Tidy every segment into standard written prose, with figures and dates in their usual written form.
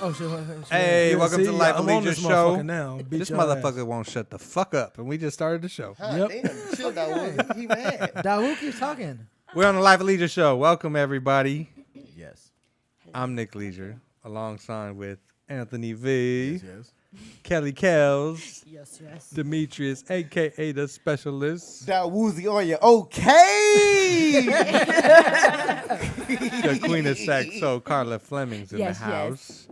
Oh, shit. Hey, welcome to Life of Leisure Show. Now. This motherfucker won't shut the fuck up, and we just started the show. Damn, chill, Dawood. He mad. Dawood keeps talking. We're on the Life of Leisure Show. Welcome, everybody. Yes. I'm Nick Leisure, alongside with Anthony V, Yes. Kelly Kells, Yes. Demetrius, a.k.a. The Specialist, Dawoody on you. Okay. the Queen of Saxo, Carla Fleming's in the house.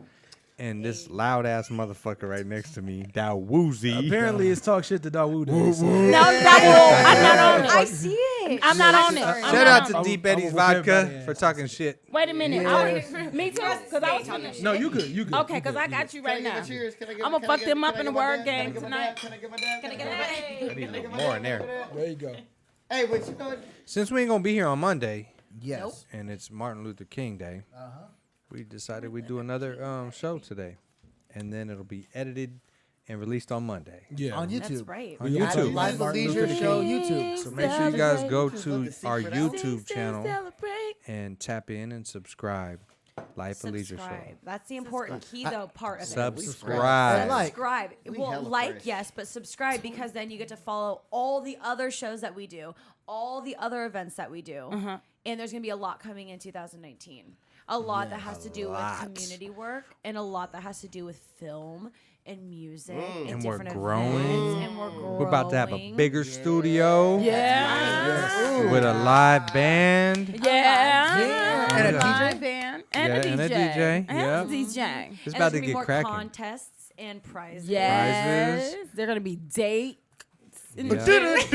And this loud-ass motherfucker right next to me, Dawoozy. Apparently, it's talk shit to Dawood. No, Dawood, I'm not on it. I see it. I'm not on it. Shout out to Deep Eddie's Vodka for talking shit. Wait a minute. Yeah. Me too? Because I was talking shit. No, you good. You good. Okay, because I got you right now. I'm going to fuck them up in the word game tonight. Can I get a I need a little more in there. There you go. Hey, but you know what? Since we ain't gonna be here on Monday, Yes. and it's Martin Luther King Day, we decided we'd do another show today, and then it'll be edited and released on Monday. Yeah. On YouTube. That's right. On YouTube. Life of Leisure Show YouTube. So make sure you guys go to our secret out. YouTube channel and tap in and subscribe. Life of Leisure Show. Subscribe. That's the important key, though, part of it. Subscribe. Subscribe. We Well, hella like, first. yes, but subscribe because then you get to follow all the other shows that we do, all the other events that we do. And there's going to be a lot coming in 2019. A lot that has to do with community work and a lot that has to do with film and music And we're different growing. events. And we're growing. We're about to have a bigger studio Yeah. with a live band. Yeah. And a live band. And a DJ. And a DJ. And Yep. a DJ. It's And about there's to gonna be get more cracking. contests and prizes. Yes. They're going to be dates. Yeah. Date.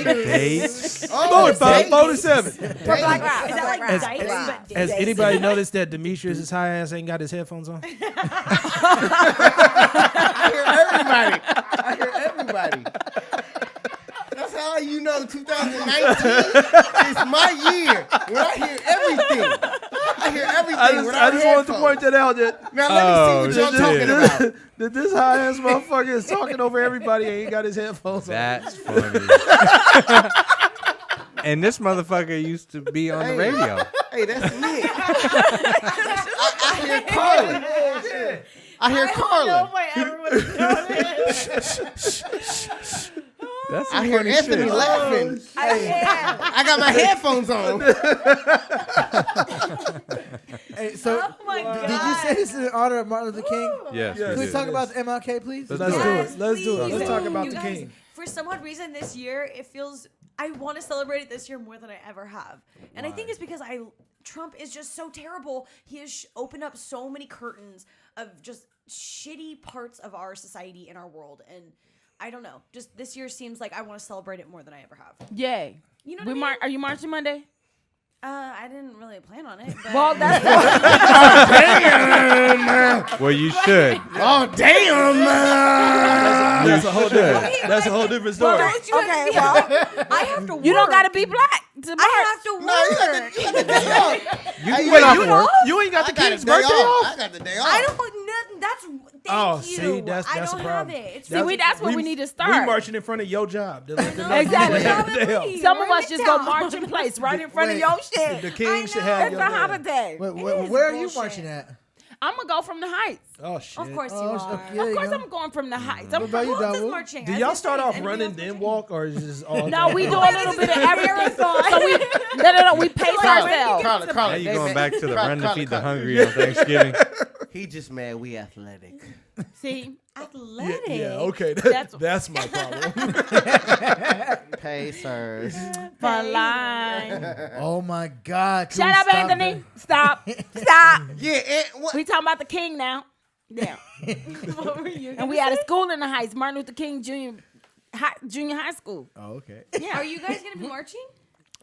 Dates. Oh, 47. For Black Rock. Is that like As- dice? as- But Has dates? anybody noticed that Demetrius' high ass ain't got his headphones on? I hear everybody. That's how you know 2019 is my year. When I hear everything. I hear everything. I just wanted to point that out. That Now let me see what y'all talking about. that this high ass motherfucker is talking over everybody and ain't got his headphones on. That's funny. And this motherfucker used to be on the radio. Hey, that's me. I hear Carla. I hear Carla. That's some I hear funny Anthony shit. laughing. I got my headphones on. Hey, so did you say this is in honor of Martin Luther King? Yes, Can we we did. talk about the MLK, please? Let's Let's do do it. it. Let's do it. Please. Let's talk about You the guys, King. For some odd reason this year, it feels I want to celebrate it this year more than I ever have. And I think it's because Trump is just so terrible. He has opened up so many curtains of just shitty parts of our society and our world. And I don't know. Just this year seems like I want to celebrate it more than I ever have. Yay. You know what I mean? Are you marching Monday? I didn't really plan on it. But Well, that's Well, you should. Oh, damn. That's a whole different. That's a whole different story. don't you okay, well, I have to work. you don't got to be black to march. I have to work. No, you got the day off. You can wait off work. You ain't got I the got King's the day birthday off. off. I got the day off. I don't nothing. That's thank Oh, you. see, that's I a don't problem. have it. It's That's what we need to We start. marching in front of your job. Exactly. Exactly. Some of us just go march in place right in front of your shit. The King should have It's your a name. holiday. Where are you bullshit. marching at? I'm going to go from the heights. Oh, shit. Of course you Oh, are. okay, there Of course you I'm going from the heights. What about you, Who else is Dawood? marching? Do As y'all you start say, off anybody running else then marching? walk, or is it just all? No, we do a little bit of everything. So no. We pace ourselves. Carla, Now you going back to the run to feed the hungry on Thanksgiving. He just mad we athletic. See? Athletic. Yeah, okay. That's- That's my problem. Pacers. Fun line. Oh, my God. Shut up, Anthony. Stop. Stop. Yeah, what? We talking about the King now. Yeah. What were you? And we had a school in the Heights, Martin Luther King Junior High School. Oh, okay. Yeah. Are you guys gonna be marching?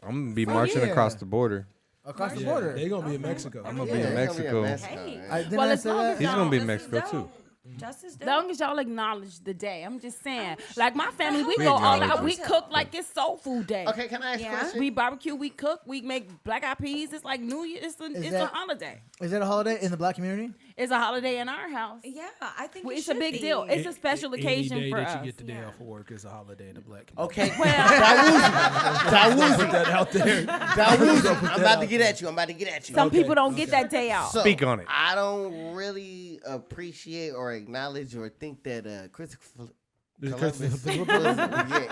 I'm going to be marching yeah. across the border. Across the border. They're going to be in Mexico. I'm going to be in Mexico. Hey. Didn't Well, I as say long that? as He's going to be in This is Mexico, too. dope. Justice As dope. long as y'all acknowledge the day, I'm just saying. Like my family, we We go all acknowledge out. it. We cook like it's soul food day. Okay, can I ask a Yeah. question? We barbecue, we cook, we make black eyed peas. It's like New Year. It's a that- holiday. Is that a holiday in the black community? It's a holiday in our house. Yeah, I think Well, it it's a should big be. deal. It's a special occasion Any day for that us. you get the day Yeah. off of work is a holiday in the black community. Okay. Well, Dawoozy. Put that out there. Dawoozy. I'm about to get at you. some people don't get that day out. So, Speak on it. I don't really appreciate or acknowledge or think that Christopher Columbus.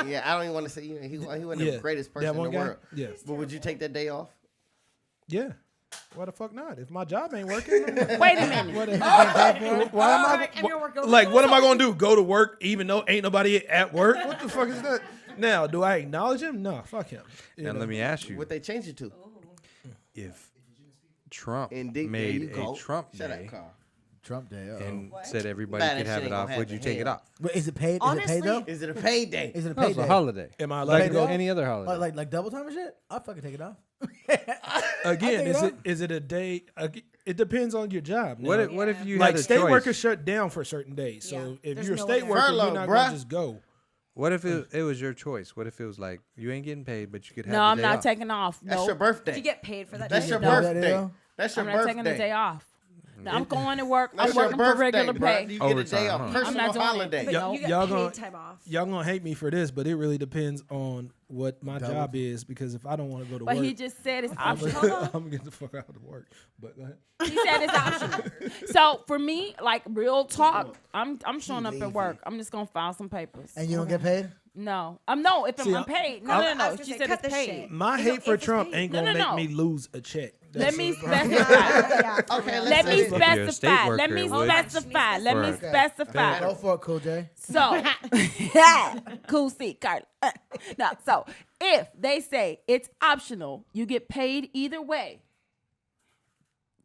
yeah, I don't even want to say he wasn't the greatest person that in the one guy? world. Yeah. But would you take that day off? Yeah. Why the fuck not? If my job ain't working, Wait a minute. what, Why am I? I'm gonna work over like, what am I so- gonna do? Go to work even though ain't nobody at work? What the fuck is that? Now, do I acknowledge him? No, fuck him. You Now know? let me ask you: What they change it to? if Trump Indeed, there made you go. a Trump Shut Day up, Carl. Trump Day. and said everybody Nah, that could have shit it ain't off, gonna would you happen. take it off? Wait, is it paid? Is it Honestly, paid though? Is it a paid day? Is it a No, paid it's a day? holiday. Am I allowed Like to go? any other holiday. Like double time and shit? I'll fucking take it off. Again, take it is it a day? It depends on your job. what Now, if you like had a state choice? workers shut down for certain days. So Yeah. if There's you're a no state other- worker, Furlough, you're not bruh. gonna just go. What if it was your choice? What if it was like you ain't getting paid, but you could have No, the I'm day not off? taking off. That's No, your birthday. Do you get paid for that? That's day? your No, that birthday. is. That's your I'm not taking a day birthday. off. I'm going to work. That's I'm your working for birthday, regular bro. pay. You get a day Overtime, off. huh? I'm Personal not doing it. holiday. But Y'all- you get y'all paid gonna- time off. Y'all gonna hate me for this, but it really depends on what my job is. Because if I don't want to go to But work, he just said it's I'm optional. gonna get the fuck out of work. But go ahead. He said it's optional. So for me, like real talk, I'm showing up at work. I'm just gonna file some papers. And you don't get paid? No, no. If See, I'm paid, no, I'm- no, I no. was gonna She say, said cut it's the paid. shit. My No, hate for if it's Trump paid. ain't No, gonna no, make no. me lose a check. Let That's me the problem. specify. Okay, Let me If you're a state specify. worker, Let me it would. specify. Let me Right. specify. Go for it, Cool J. So, cool seat, Carla. No, so if they say it's optional, you get paid either way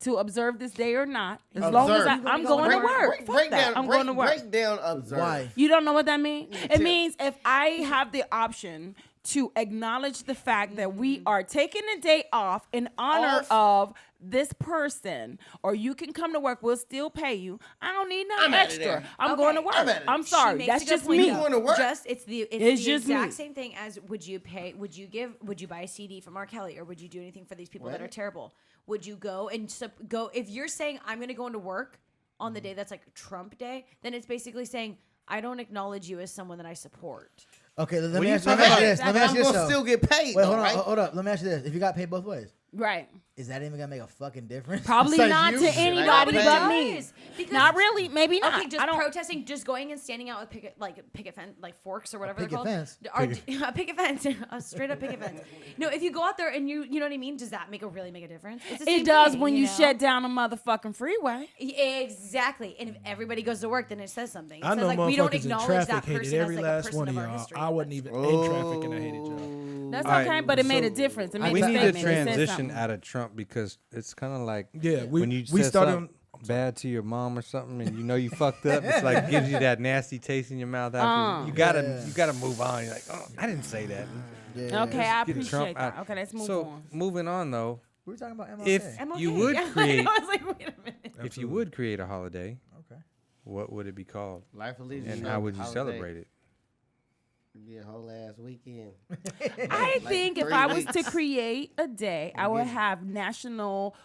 to observe this day or not. As long as Observe. I'm going to work. Fuck Break that. down. I'm going to work. Break down. Observe. Why? You don't know what that means? It tell- means if I have the option to acknowledge the fact that we are taking a day off in honor of this person, or you can come to work, we'll still pay you. I don't need nothing I'm outta extra. there. I'm Okay. going to work. I'm outta there. I'm She sorry. makes That's a good just point, me. though. going to work? It's the It's the just exact me. same thing as would you buy a CD from R. Kelly, or would you do anything for these people that are terrible? Would you go and go if you're saying I'm going to go into work on the day that's like Trump Day, then it's basically saying I don't acknowledge you as someone that I support. Okay, let When me you ask talk you about this. Let me ask I'm you this. gonna though. still get paid. Wait, though, hold on, right? hold up. Let me ask you this. If you got paid both ways, Right. is that even gonna make a fucking difference? Probably Besides not you? to Shit, I anybody got but paid. me. Because Not really. Maybe not. Okay, just I don't. protesting, just going and standing out with picket fence, like forks or whatever picket they're called. fence? A picket fence, a straight up picket fence. No, if you go out there and you know what I mean, does that make a difference? It's the It same does thing, when you know? shut down a motherfucking freeway. Exactly, and if everybody goes to work, then it says something. It I says, know like, we don't motherfuckers in acknowledge traffic that hated person every as like a last person one of of our y'all. history. I wasn't even in traffic and I hated y'all. That's All right, okay, but it made a difference. It made We a need to statement. It said transition something. out of Trump because it's kind of like Yeah, when you we said started. something bad to your mom or something, and you know you fucked up. It's like gives you that nasty taste in your mouth. After you gotta move on. You're like, oh, I didn't say that. Yeah. Okay, I Get appreciate Trump that. out. Okay, let's move So on. moving on though, We were talking about MLK. if MLK, you would yeah. create, I was like, wait a minute. if you would create a holiday, Okay. what would it be called, Life of leisure. and how would you celebrate it? It'd be a whole ass weekend. I Like think if 3 I was to weeks. create a day, I would have National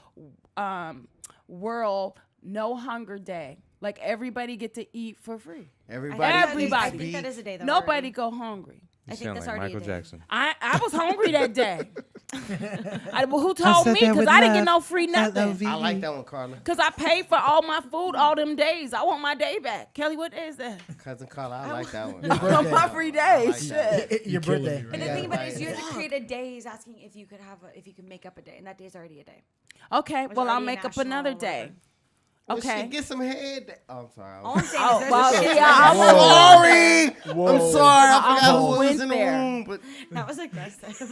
World No Hunger Day. Like everybody get to eat for free. Everybody. Everybody. I think that is a day that Nobody already. go hungry. You I think sound that's like already Michael a day. Jackson. I was hungry that day. Well, who told me? Because I didn't get no free nothing. I like that one, Carla. Because I paid for all my food all them days. I want my day back. Kelly, what day is that? Cousin Carla, I like that one. Your birthday. My free day. like that. Shit. Your killing birthday. me right And the Yeah, thing about it right. is, you have to create a day. He's asking if you could if you could make up a day, and that day is already a day. Okay, It's well, I'll already make up national another or whatever. day. Well, Okay. shit, get some head. Oh, I'm sorry. All I'm saying Oh, is there's well, a see, shit. I'm sorry. I'm sorry. I I forgot who almost was went in the there. room. But That was aggressive.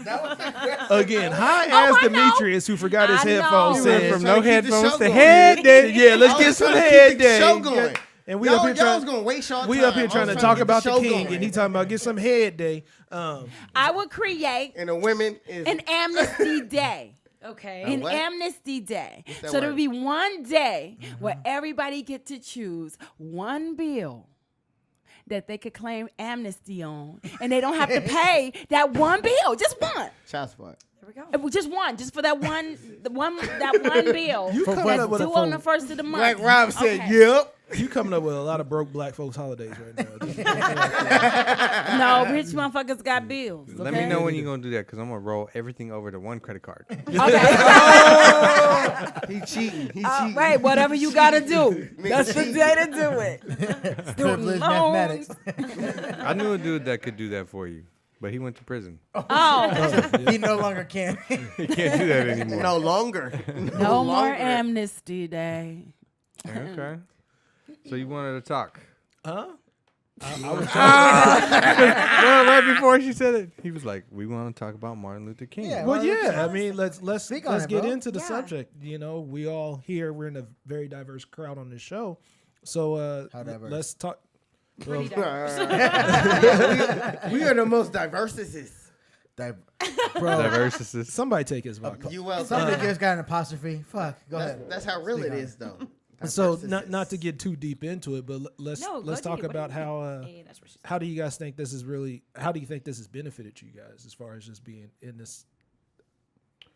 Again, high ass I know. Demetrius, who forgot his I know. headphones, You Went said, from trying no to keep the headphones show to going. head day. "Yeah, let's I get was some trying to head keep the day." show going. And we y'all, up here y'all was trying. gonna waste y'all We time. up here I was trying to to talk get about the show king, going. and he talking about get some head day. I would create And the women is an amnesty day. Okay. An what? amnesty day. that So there word? would be one day where everybody get to choose one bill that they could claim amnesty on, and they don't have to pay that one bill, just one. Child support. There we go. Just one, just for that one bill. You coming That's up with due on the first of the month. Like Rob said, Okay. yep. You coming up with a lot of broke black folks holidays right now. No, rich motherfuckers got bills. Let me okay? know when you're gonna do that, because I'm gonna roll everything over to one credit card. Okay. He cheating. He All cheating. right, whatever you gotta do. That's the cheat. day to do it. Student Privileged loans. mathematics. I knew a dude that could do that for you, but he went to prison. Oh, He no longer can. He can't do that anymore. No longer. no more longer. amnesty day. Okay. So you wanted to talk? Huh? Well, right before she said it, he was like, "We want to talk about Martin Luther King." Yeah. Well, Well, yeah. I mean, let's Speak on let's it, get bro. into the Yeah. subject. You know, we all here. We're in a very diverse crowd on this show. So How diverse? let's talk. Pretty Well, diverse. we are the most diversest. Bro, Diversist. somebody take his vodka. You well. somebody just got an apostrophe. Fuck. Go ahead. That's how real Speak it on is, though. So Diversest. not to get too deep into it, but let's No, go talk deep. What about do you how think? Hey, that's what she said. how do you guys think this is really? How do you think this has benefited you guys as far as just being in this,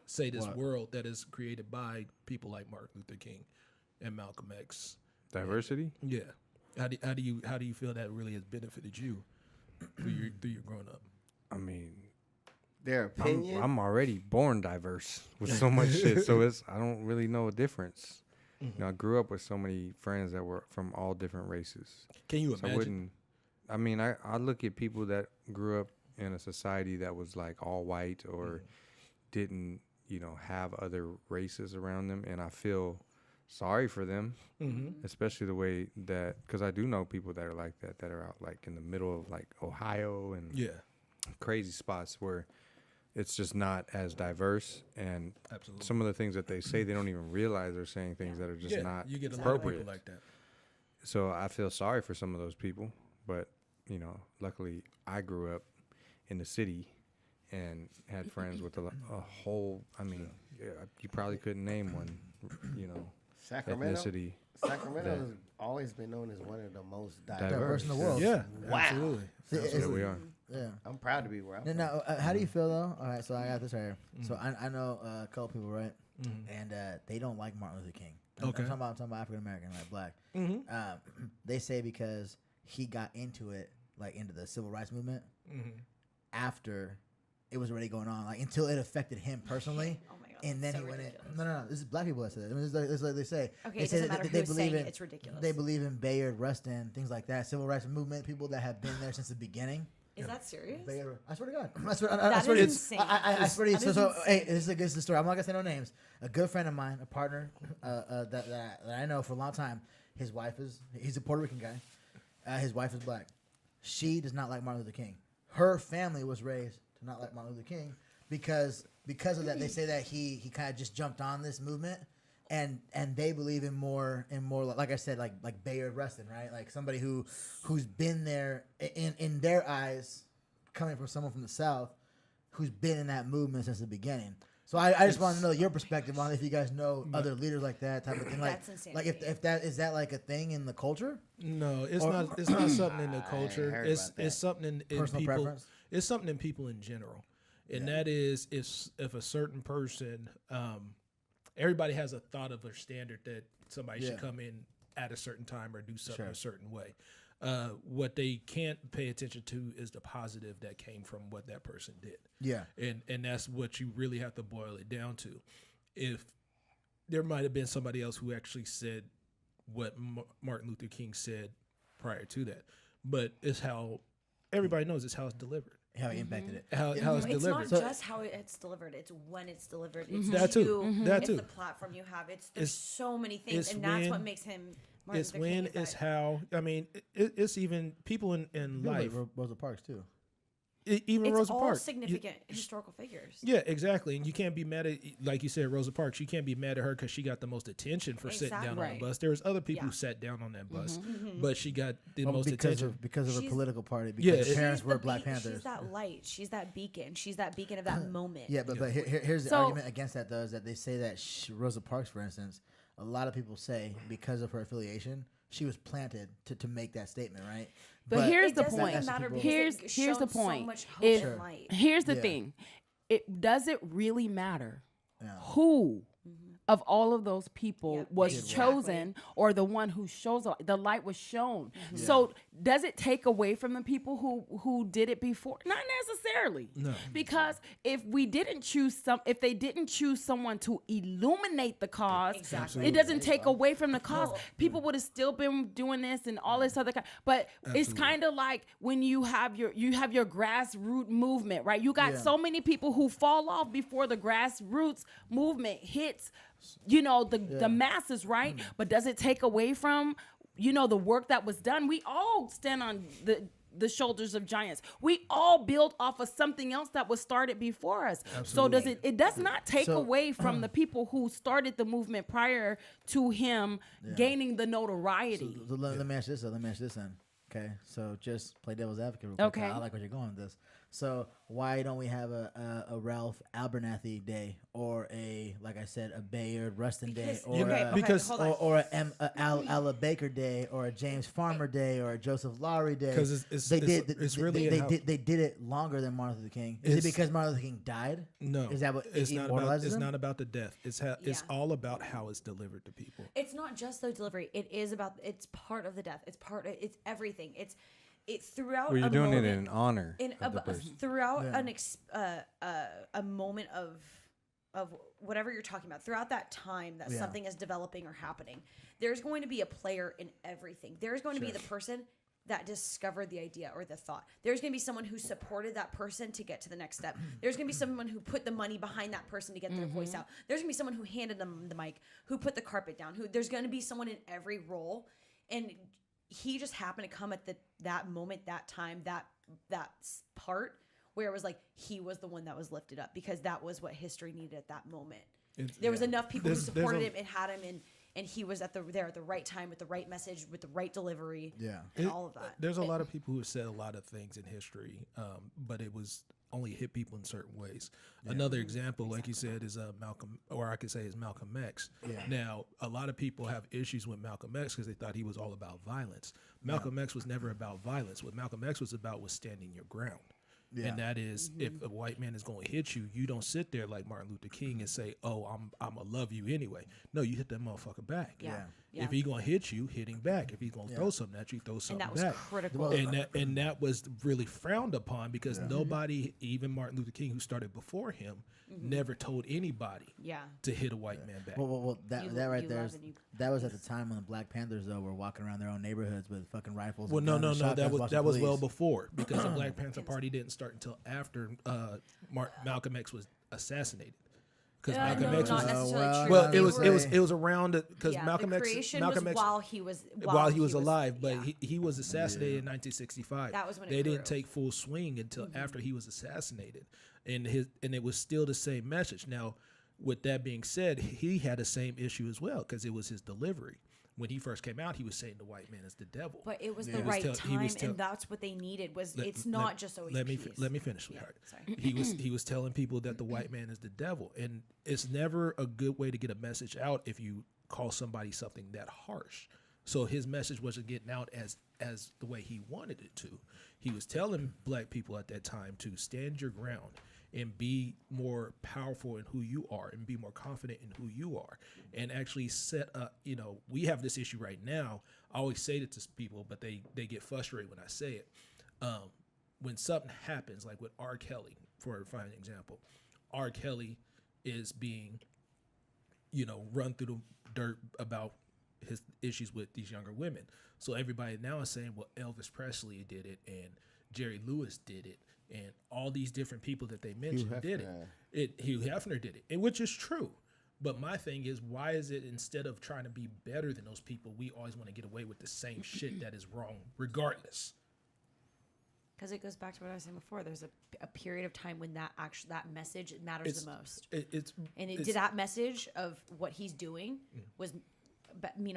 say, this What? world that is created by people like Martin Luther King and Malcolm X? Diversity. Yeah. How do you feel that really has benefited you through your growing up? I mean, Their opinion. I'm already born diverse with so much shit, so I don't really know a difference. You know, I grew up with so many friends that were from all different races. Can you So I imagine? wouldn't. I mean, I look at people that grew up in a society that was like all white or didn't, have other races around them, and I feel sorry for them, especially the way that, because I do know people that are like that are out like in the middle of like Ohio and Yeah, crazy spots where it's just not as diverse, and absolutely. some of the things that they say, they don't even realize they're saying things that are just not you get a lot of appropriate. people like that. So I feel sorry for some of those people, but luckily I grew up in the city and had friends with a whole. I mean, you probably couldn't name one, Sacramento. ethnicity. Sacramento that- has always been known as one of the most Diverse. Diverse in the world. Yeah, Wow. absolutely. See, it's- Yeah, we are. Yeah. I'm proud to be where I'm from. Now, how do you feel though? All right, so I got this right here. So I know a couple people, right? And they don't like Martin Luther King. Okay. I'm talking about African American, like black. Mm-hmm. They say because he got into it, like into the civil rights movement, after it was already going on, like until it affected him personally. Oh my god. And then so he went ridiculous. in. No. This is black people that say that. I mean, it's like they say. Okay, they it say doesn't matter they who's believe saying in. it, it's ridiculous. They believe in Bayard Rustin, things like that. Civil rights movement, people that have been there since the beginning. Is that serious? Bayard, I swear to God. I swear, I That swear is to insane. I swear to you. That is So insane. hey, this is a story. I'm not gonna say no names. A good friend of mine, a partner that I know for a long time. He's a Puerto Rican guy. His wife is black. She does not like Martin Luther King. Her family was raised to not like Martin Luther King because of that. They say that he kind of just jumped on this movement, and they believe in more like I said, like Bayard Rustin, right? Like somebody who's been there in their eyes, coming from someone from the South, who's been in that movement since the beginning. So I just want to know your perspective on if you guys know other leaders like that type of thing. Like, That's insane. like if that is that like a thing in the culture? No, it's Or- not. It's not something in the culture. heard It's about that. it's something in Personal people. preference? It's something in people in general, and that is if a certain person, everybody has a thought of a standard that somebody Yeah. should come in at a certain time or do something Sure. a certain way. What they can't pay attention to is the positive that came from what that person did. Yeah. And that's what you really have to boil it down to. If there might have been somebody else who actually said what Martin Luther King said prior to that, but it's how everybody knows it's how it's delivered. How it impacted it. How it's It's delivered. not just how it's delivered; it's when it's delivered. It's That too. you, That it's too. the platform you have. There's It's- so many things, it's and that's what when- makes him. Martin It's Luther when, King, it's that- how. I mean, it's even people in People like life. Rosa Parks too. Even It's Rosa all Parks. significant historical figures. Yeah, exactly. And you can't be mad at, like you said, Rosa Parks. You can't be mad at her because she got the most attention for sitting down on Exactly. the bus. There was other people Yeah. who sat down on that bus, but she got the most because attention. of her She's- political party. Yeah, Because her parents She's were the Black Panthers. She's that light. She's that beacon. She's that beacon of that moment. Yeah, but here's the So- argument against that though is that they say that Rosa Parks, for instance, a lot of people say because of her affiliation, she was planted to make that statement, right? But here's It the doesn't point. matter because Here's it here's the shone so point. much hope If- and light. Here's the Yeah. thing. It doesn't really matter Yeah. who of all of those people Yep, was exactly. chosen or the one who shows the light was shown. So does it take away from the people who did it before? Not necessarily. No. Because if they didn't choose someone to illuminate the cause, Exactly. it doesn't take away from the cause. People would have still been doing this and all this other kind. But it's kind of like when you have your grassroots movement, right? You got so many people who fall off before the grassroots movement hits, the masses, right? But does it take away from, the work that was done? We all stand on the shoulders of giants. We all build off of something else that was started before us. So it does not take away from the people who started the movement prior to him gaining the notoriety. So let me ask this. Let me ask this then. Okay, so just play devil's advocate real quick. Okay. I like where you're going with this. So why don't we have a Ralph Abernathy Day or like I said, a Bayard Rustin Day or because- hold on. or a Alla Baker Day or a James Farmer Day or a Joseph Lowry Day? 'Cause it's really they how- did it longer than Martin Luther King. Is it It's- because Martin Luther King died? No, Is that what it's not about? immortalizes It's him? not about the death. It's Yeah. all about how it's delivered to people. It's not just the delivery. It is about. It's part of the death. It's It's everything. It's throughout. Well, you're a doing moment, it in honor in of the person. throughout Yeah. a moment of whatever you're talking about. Throughout that time that something is developing or happening, there's going to be a player in everything. There's going to be the person that discovered the idea or the thought. There's going to be someone who supported that person to get to the next step. There's going to be someone who put the money behind that person to get their voice out. There's going to be someone who handed them the mic, who put the carpet down. There's going to be someone in every role, and he just happened to come at that moment, that time, that part where it was like he was the one that was lifted up because that was what history needed at that moment. There was enough people who supported him and had him and he was there at the right time with the right message, with the right delivery, and all of that. There's a lot of people who have said a lot of things in history, but it was only hit people in certain ways. Another example, like you said, is Malcolm, or I could say is Malcolm X. Now, a lot of people have issues with Malcolm X because they thought he was all about violence. Malcolm X was never about violence. What Malcolm X was about was standing your ground. And that is, if a white man is going to hit you, you don't sit there like Martin Luther King and say, "Oh, I'm gonna love you anyway." No, you hit that motherfucker back. If he gonna hit you, hit him back. If he's gonna throw something at you, throw And something that was back. critical. And that was really frowned upon because nobody, even Martin Luther King, who started before him, never told anybody to hit a white man back. Well, that You right there, love and you that was at the time when the Black Panthers though were walking around their own neighborhoods with fucking rifles. Well, and no, guns and that shotguns was watching that was well police. before because the Black Panther Party didn't start until after Malcolm X was assassinated. Because Malcolm no, X not was necessarily true. well, They it was around because Malcolm the X creation Malcolm was X while he was alive, but he was assassinated in 1965. That was when it they didn't grew. take full swing until after he was assassinated, and it was still the same message. Now, with that being said, he had the same issue as well because it was his delivery. When he first came out, he was saying the white man is the devil. But it was He the was right tell- he time, was tell- and that's what they needed. It's let- not just always let me peace. let me finish, sweetheart. sorry. He was telling people that the white man is the devil, and it's never a good way to get a message out if you call somebody something that harsh. So his message wasn't getting out as the way he wanted it to. He was telling black people at that time to stand your ground and be more powerful in who you are and be more confident in who you are and actually set up, we have this issue right now. I always say it to people, but they get frustrated when I say it. When something happens, like with R. Kelly, for an example, R. Kelly is being, run through the dirt about his issues with these younger women. So everybody now is saying, well, Elvis Presley did it and Jerry Lewis did it. And all these different people that they mentioned did it. Hugh Hefner did it, and which is true. But my thing is, why is it instead of trying to be better than those people, we always want to get away with the same shit that is wrong, regardless? Because it goes back to what I was saying before. There's a period of time when that message matters the most. That message of what he's doing was,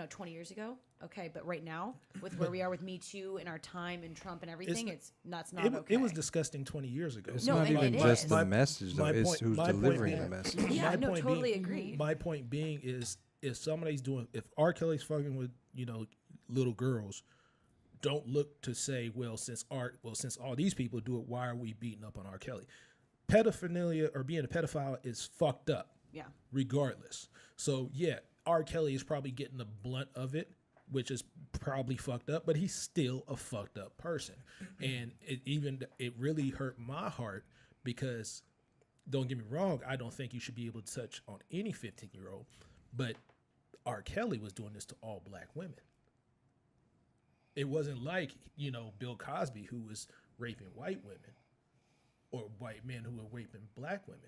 20 years ago. Okay, but right now, with where we are with Me Too and our time and Trump and everything, that's not okay. It was disgusting 20 years ago. It's No, not and even it just is. the message, though. It's who's my point delivering being- the message. Yeah, My no, point totally being- agree. My point being is if R. Kelly's fucking with, little girls, don't look to say, since all these people do it, why are we beating up on R. Kelly? Pedophilia or being a pedophile is fucked up. Yeah. Regardless. So yeah, R. Kelly is probably getting the blunt of it, which is probably fucked up, but he's still a fucked up person. And it really hurt my heart because, don't get me wrong, I don't think you should be able to touch on any 15-year-old, but R. Kelly was doing this to all black women. It wasn't like, Bill Cosby, who was raping white women, or white men who were raping black women.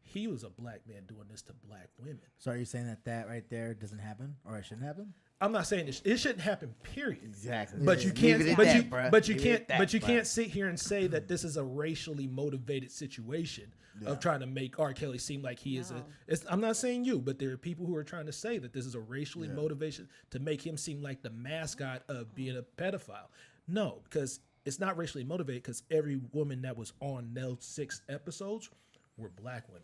He was a black man doing this to black women. So are you saying that right there doesn't happen, or it shouldn't happen? I'm not saying it shouldn't happen, period. Exactly. But you can't. Leave it at But that, you. bruh. But you Leave it can't. at that, But you bruh. can't sit here and say that this is a racially motivated situation of trying to make R. Kelly seem like he is a. I'm not saying you, but there are people who are trying to say that this is a racially motivation to make him seem like the mascot of being a pedophile. No, because it's not racially motivated. Because every woman that was on those 6 episodes were black women.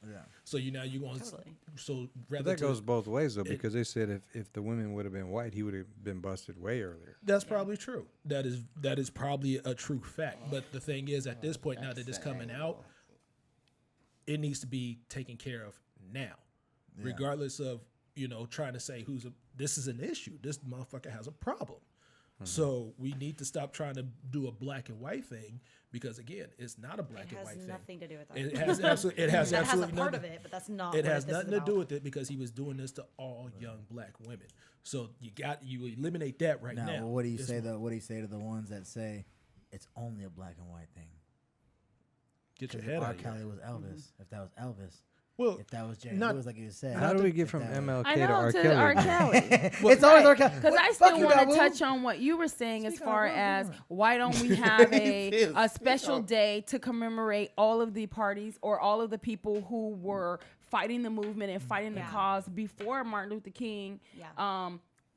Yeah. So you going Totally. so But rather that goes both ways though, because they said if the women would have been white, he would have been busted way earlier. That's probably true. That is probably a true fact. But the thing is, at this point, now that it's coming out, it needs to be taken care of now, regardless of trying to say this is an issue. This motherfucker has a problem. So we need to stop trying to do a black and white thing because again, it's not a black and white thing. It has nothing to do with that. It has absolutely. It has that has a absolutely part nothing. of it, but that's not. It what has this is nothing to about. do with it because he was doing this to all young black women. So you eliminate that right now. Well, what do you say though? What do you say to the ones that say it's only a black and white thing? Get your If head R. out of Kelly here. was Elvis. If that was Elvis. Well, If that was Jerry not- Lewis, like you said. How do we get if from that was- MLK I to know R. to Kelly? R. Kelly. It's always R. Kelly. Because I Fuck still you, want Dabu. to touch on what you were saying as Speak far on it, as go on. why don't we have Speak a special on- day to commemorate all of the parties or all of the people who were fighting the movement and fighting the Yeah. cause before Martin Luther King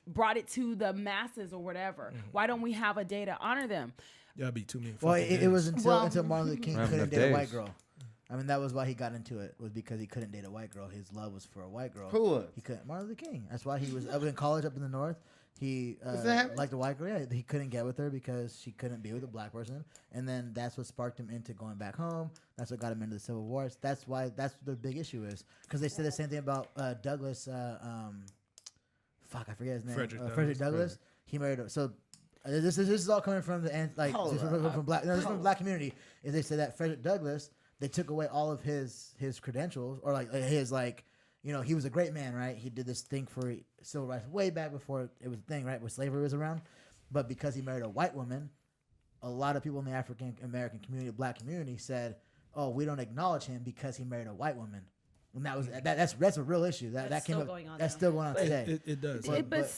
brought it to the masses or whatever. Why don't we have a day to honor them? that'd be too many. Well, fucking it was days. until Martin Luther King Remember couldn't the date a white days. girl. I mean, that was why he got into it, was because he couldn't date a white girl. His love was for a white girl. Who was? He couldn't. Martin Luther King. That's why he was up in college up in the north. He that happening? liked a white girl. Yeah, he couldn't get with her because she couldn't be with a black person. And then that's what sparked him into going back home. That's what got him into the Civil War. That's why that's what the big issue is. Because they said the same thing about Douglas. Fuck, I forget his name. Frederick Douglass. He married her. So this is all coming from the end, like Hold this is up. from black. No, this is from the black community. Is they said that Frederick Douglass, they took away all of his credentials or like his like, he was a great man, right? He did this thing for civil rights way back before it was a thing, right? When slavery was around, but because he married a white woman, a lot of people in the African American community, black community, said, "Oh, we don't acknowledge him because he married a white woman." And that's a real issue. That That's came still up. going on That's now. still going on today. It does. But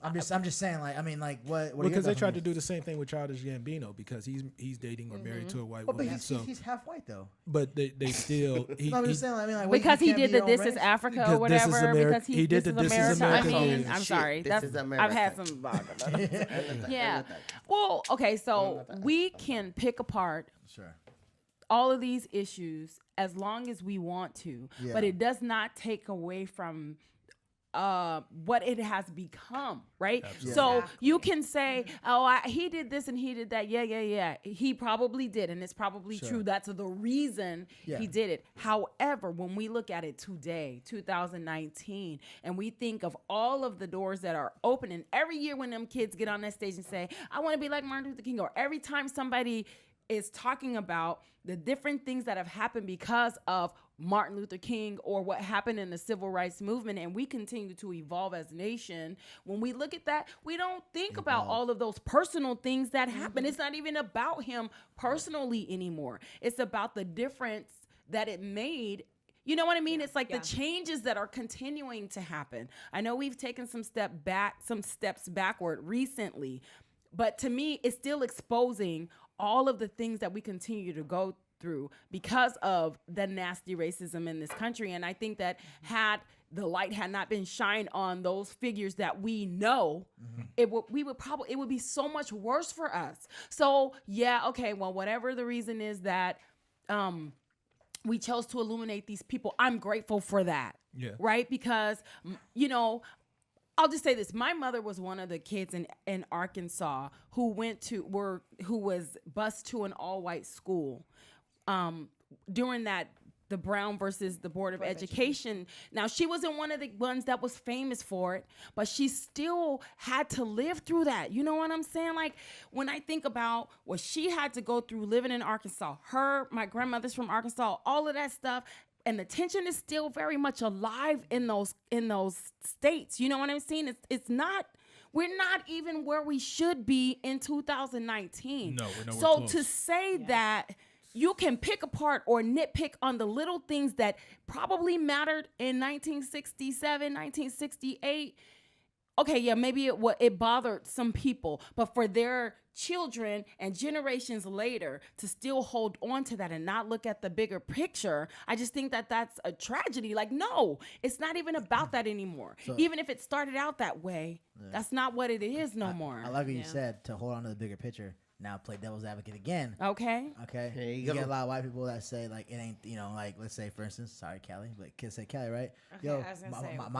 I'm just saying, like, I mean, like, what? Because they tried to do the same thing with Childish Gambino because he's dating or married to a white But woman. he's half white though. But they still No, I'm he- just saying. I mean, like, Because you he can't did be the your own This Is race. Africa Because or This Is whatever. America- Because he did This the Is This Is America. I America mean, thing. I'm Shit, sorry. This Is I've had America. some. Yeah. Well, okay. So we can pick apart Sure. all of these issues as long as we want to, Yeah. but it does not take away from what it has become, right? So Exactly. you can say, "Oh, he did this and he did that." Yeah. He probably did, and it's probably true. That's the reason Yeah. he did it. However, when we look at it today, 2019, and we think of all of the doors that are open, and every year when them kids get on that stage and say, "I want to be like Martin Luther King," or every time somebody is talking about the different things that have happened because of Martin Luther King or what happened in the civil rights movement, and we continue to evolve as a nation. When we look at that, we don't think about all of those personal things that happen. It's not even about him personally anymore. It's about the difference that it made. You know what I mean? It's like the changes that are continuing to happen. I know we've taken some steps backward recently, but to me, it's still exposing all of the things that we continue to go through because of the nasty racism in this country. And I think that had the light had not been shined on those figures that we know, it would be so much worse for us. So yeah, okay, well, whatever the reason is that we chose to illuminate these people, I'm grateful for that. Yeah. Right? Because, you know, I'll just say this. My mother was one of the kids in Arkansas who was bused to an all-white school during the Brown versus the Board of Education. Now, she wasn't one of the ones that was famous for it, but she still had to live through that. You know what I'm saying? Like, when I think about what she had to go through living in Arkansas, my grandmother's from Arkansas, all of that stuff, and the tension is still very much alive in those states. You know what I'm saying? It's not. We're not even where we should be in 2019. No, we're nowhere so close. to say that you can pick apart or nitpick on the little things that probably mattered in 1967, 1968. Okay, yeah, maybe it bothered some people, but for their children and generations later to still hold on to that and not look at the bigger picture, I just think that that's a tragedy. Like, no, it's not even about that anymore. So, even if it started out that way, that's not what it is no more. I like what you said, to hold on to the bigger picture. Now play devil's advocate again. Okay. Okay. There you You go. get a lot of white people that say like it ain't, you know, like let's say for instance, sorry Callie, but kids say Callie, right? Okay, Yo, I was gonna say, my what?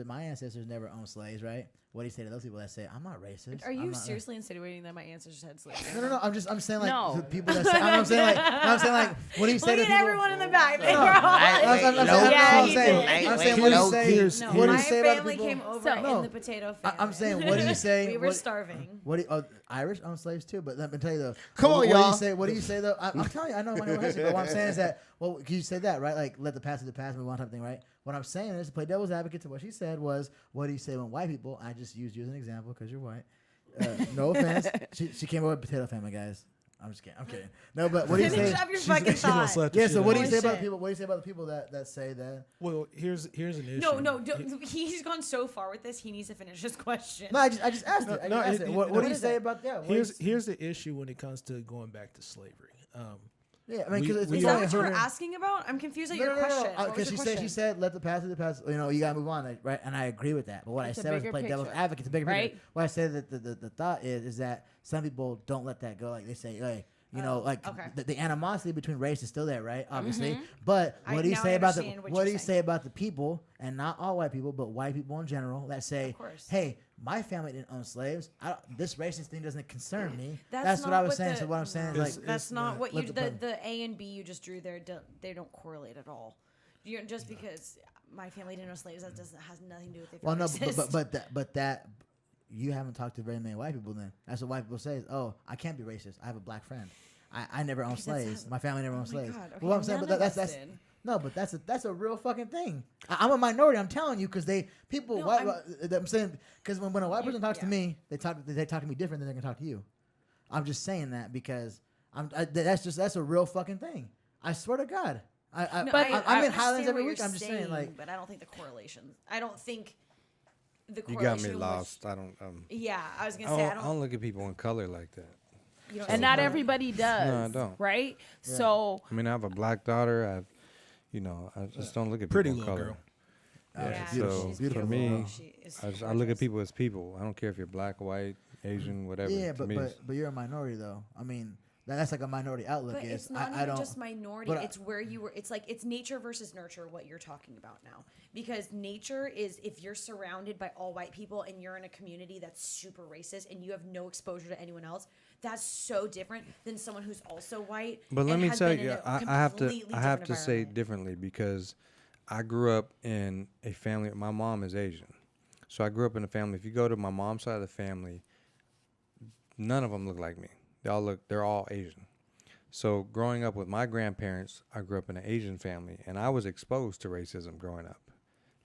my ancestors never owned slaves, right? What do you say to those people that say I'm not racist? Are I'm you not, seriously insinuating that my ancestors had slaves? No. I'm saying like No. the people that say I'm saying like what do you say Look to at people? everyone in the back. They were all Yeah, he did. I'm saying what do you say? Here's- No, What do my you say about family people? came over No. in the potato famine. I'm saying, what do you say? We were what- starving. What do Irish own slaves too? But let me tell you though. Come on, what y'all. do you say? What do you say though? I'm telling you, I know my name but what I'm saying is that, well, you say that right? Like let the past be the past, move on type of thing, right? What I'm saying is to play devil's advocate to what she said was, what do you say when white people? I just used you as an example because you're white. No offense. She came over with potato family, guys. I'm just kidding. I'm kidding. No, but what do you Finish say? up your She's fucking gonna thought. slap the Yeah. shit So out what of do you you. say about the Bullshit. people? What do you say about the people that say that? Well, here's an issue. No, he's gone so far with this. He needs to finish his question. No, I just asked it. I just asked it. What do you say about that? Here's the issue when it comes to going back to slavery. Yeah, I mean, because we Is it's that only what you were 100 asking about? I'm confused at No, your no, no, question. What was because your she question? said, let the past be the past. You know, you gotta move on, like, right? And I agree with that. But what It's a I said was bigger play devil's picture, advocate. It's a bigger right? picture. What I said that the thought is that some people don't let that go. Like they say, hey, you know, like okay. the animosity between race is still there, right? Obviously, Mm-hmm. but I what do you now say about the understand what what you're do you saying. say about the people, and not all white people, but white people in general that say, Of course. hey, my family didn't own slaves. This racist thing doesn't concern me. That's That's what not I was what saying. the- So what I'm saying no. is like, That's not what you let the- the A and B you just drew there. They don't correlate at all. You're, just because my family didn't know slaves, that has nothing to do with it. well, no, but that you haven't talked to very many white people. Then that's what white people say. Is, oh, I can't be racist. I have a black friend. I never owned Okay, that's slaves. not- My family never owned Oh my slaves. God, okay, Well, what I'm saying, none but of that's us did. no, but that's a real fucking thing. I'm a minority. I'm telling you, because No, I'm saying because when a white person talks to yeah. me, they talk to me different than they're gonna talk to you. I'm just saying that because that's a real fucking thing. I swear to God. I'm in understand Highlands every what week. you're I'm just saying, like, but I don't think the correlations. I don't think the You correlation. got me was- lost. I don't. Yeah, I was I gonna say don't, I don't look at people in color like that. You don't And see not color. everybody does. No, I don't. Right? So I mean, I have a black daughter. I just don't look at Pretty people in little color. girl. Yeah, beautiful, so she's beautiful. for me, girl. She is I look at people as people. I don't care if you're black, white, Asian, whatever. yeah, To but me, it's- but you're a minority though. I mean, that's like a minority outlook. But is it's not I even don't just minority. but I- It's where you were. It's like it's nature versus nurture. What you're talking about now, because nature is if you're surrounded by all white people and you're in a community that's super racist and you have no exposure to anyone else. That's so different than someone who's also white. But let and me has tell been in you, a I have to completely I have different to say environment. differently because I grew up in a family. My mom is Asian, so I grew up in a family. If you go to my mom's side of the family, none of them look like me. They're all Asian. So growing up with my grandparents, I grew up in an Asian family, and I was exposed to racism growing up.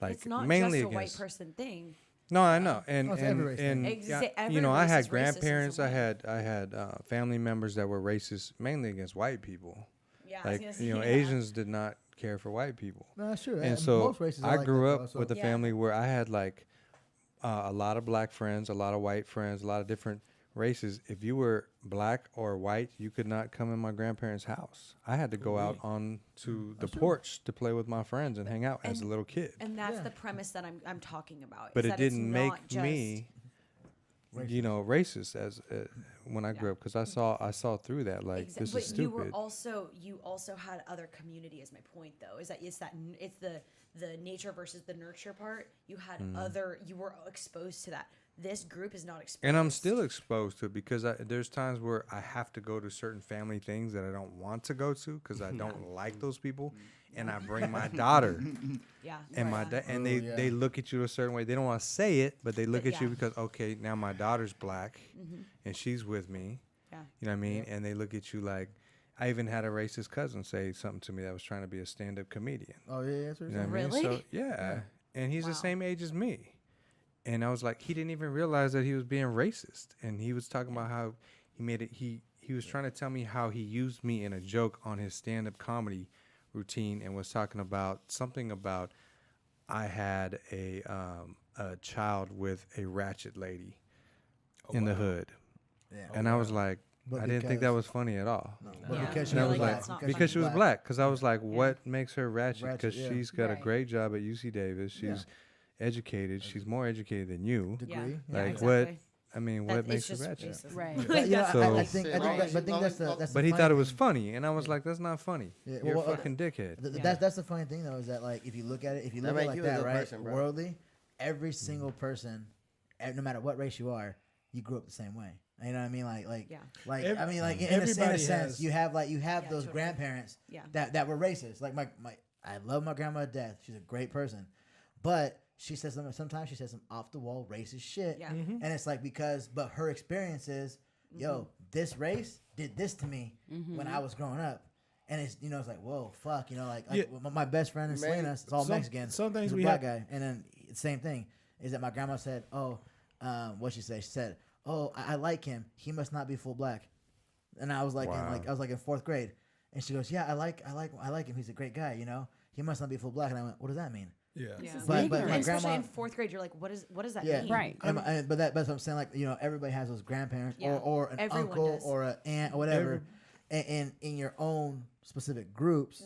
Like It's not mainly just a white against. person thing. No, I know, and Oh, it's every race and thing. yeah, Every you know, I race had is racist in grandparents, some I way. had family members that were racist, mainly against white people. Yeah, I was Like gonna say, you know, yeah. Asians did not care for white people, no, that's true. and so most races are I like grew that, up though, so- with a Yeah. family where I had like a lot of black friends, a lot of white friends, a lot of different races. If you were black or white, you could not come in my grandparents' house. I had to go out on to the porch to play with my friends and hang out as a And- little kid. And that's Yeah. the premise that I'm talking about. But is it that it's didn't not make just- me, you know, racist as when I grew up because I saw through that like this but is you were stupid. you also had other community. Is my point though? Is that it's the the nature versus the nurture part. You had you were exposed to that. This group is not exposed. And I'm still exposed to it because there's times where I have to go to certain family things that I don't want to go to because I don't like those people, and I bring my daughter, Yeah. and and they look at you a certain way. They don't want to say it, but they look at you because okay, now my daughter's black, and she's with me. Yeah. You know what I mean? And they look at you like. I even had a racist cousin say something to me that was trying to be a stand-up comedian. Oh yeah, that's what You know what I mean? Really? So yeah, and he's the same age as me. And I was like, he didn't even realize that he was being racist. And he was talking about how he made it. He was trying to tell me how he used me in a joke on his stand-up comedy routine, and was talking about something about I had a child with a ratchet lady in the hood, and I was like, But I didn't think that was funny at all. But Yeah. because And I was Really, like, that's not because she was black. Because I was like, Yeah. what makes her ratchet? Ratchet, Because yeah. she's got a Right. great job at UC Davis. She's educated. She's more educated than you. Yeah. degree. Yeah, Like exactly. what? I mean, That- what it's makes her just ratchet? racism. Right. But, you know, So- I think that's the But he funny thought it was thing. funny, and I was like, "That's not funny. Yeah, You're well, a fucking dickhead." That's the funny thing though, is that like if you look at it, if you That look at it make like you a that, good right? person, bro. Worldly, every single person, no matter what race you are, you grew up the same way. You know what I mean? Yeah. I mean, like in a Everybody sense, has- you have those totally. grandparents Yeah. that were racist. Like I love my grandma to death. She's a great person, but she says sometimes she says some off the wall racist shit. Yeah. And it's like but her experience is, yo, this race did this to me when I was growing up. And it's it's like, whoa, fuck, my best friend in Man, Selena, it's all Mexican. some things He's a we black have- guy. And then the same thing is that my grandma said, what'd she say? She said, oh, I like him. He must not be full black. And I was like, Wow. I was like in 4th grade. And she goes, yeah, I like him. He's a great guy, He must not be full black. And I went, what does that mean? Yeah. But my And especially grandma, in 4th grade, you're like, what does that yeah, mean? Right. But that's what I'm saying. Like everybody has those grandparents Yeah. or an Everyone uncle does. or an aunt or whatever, and in your own specific groups,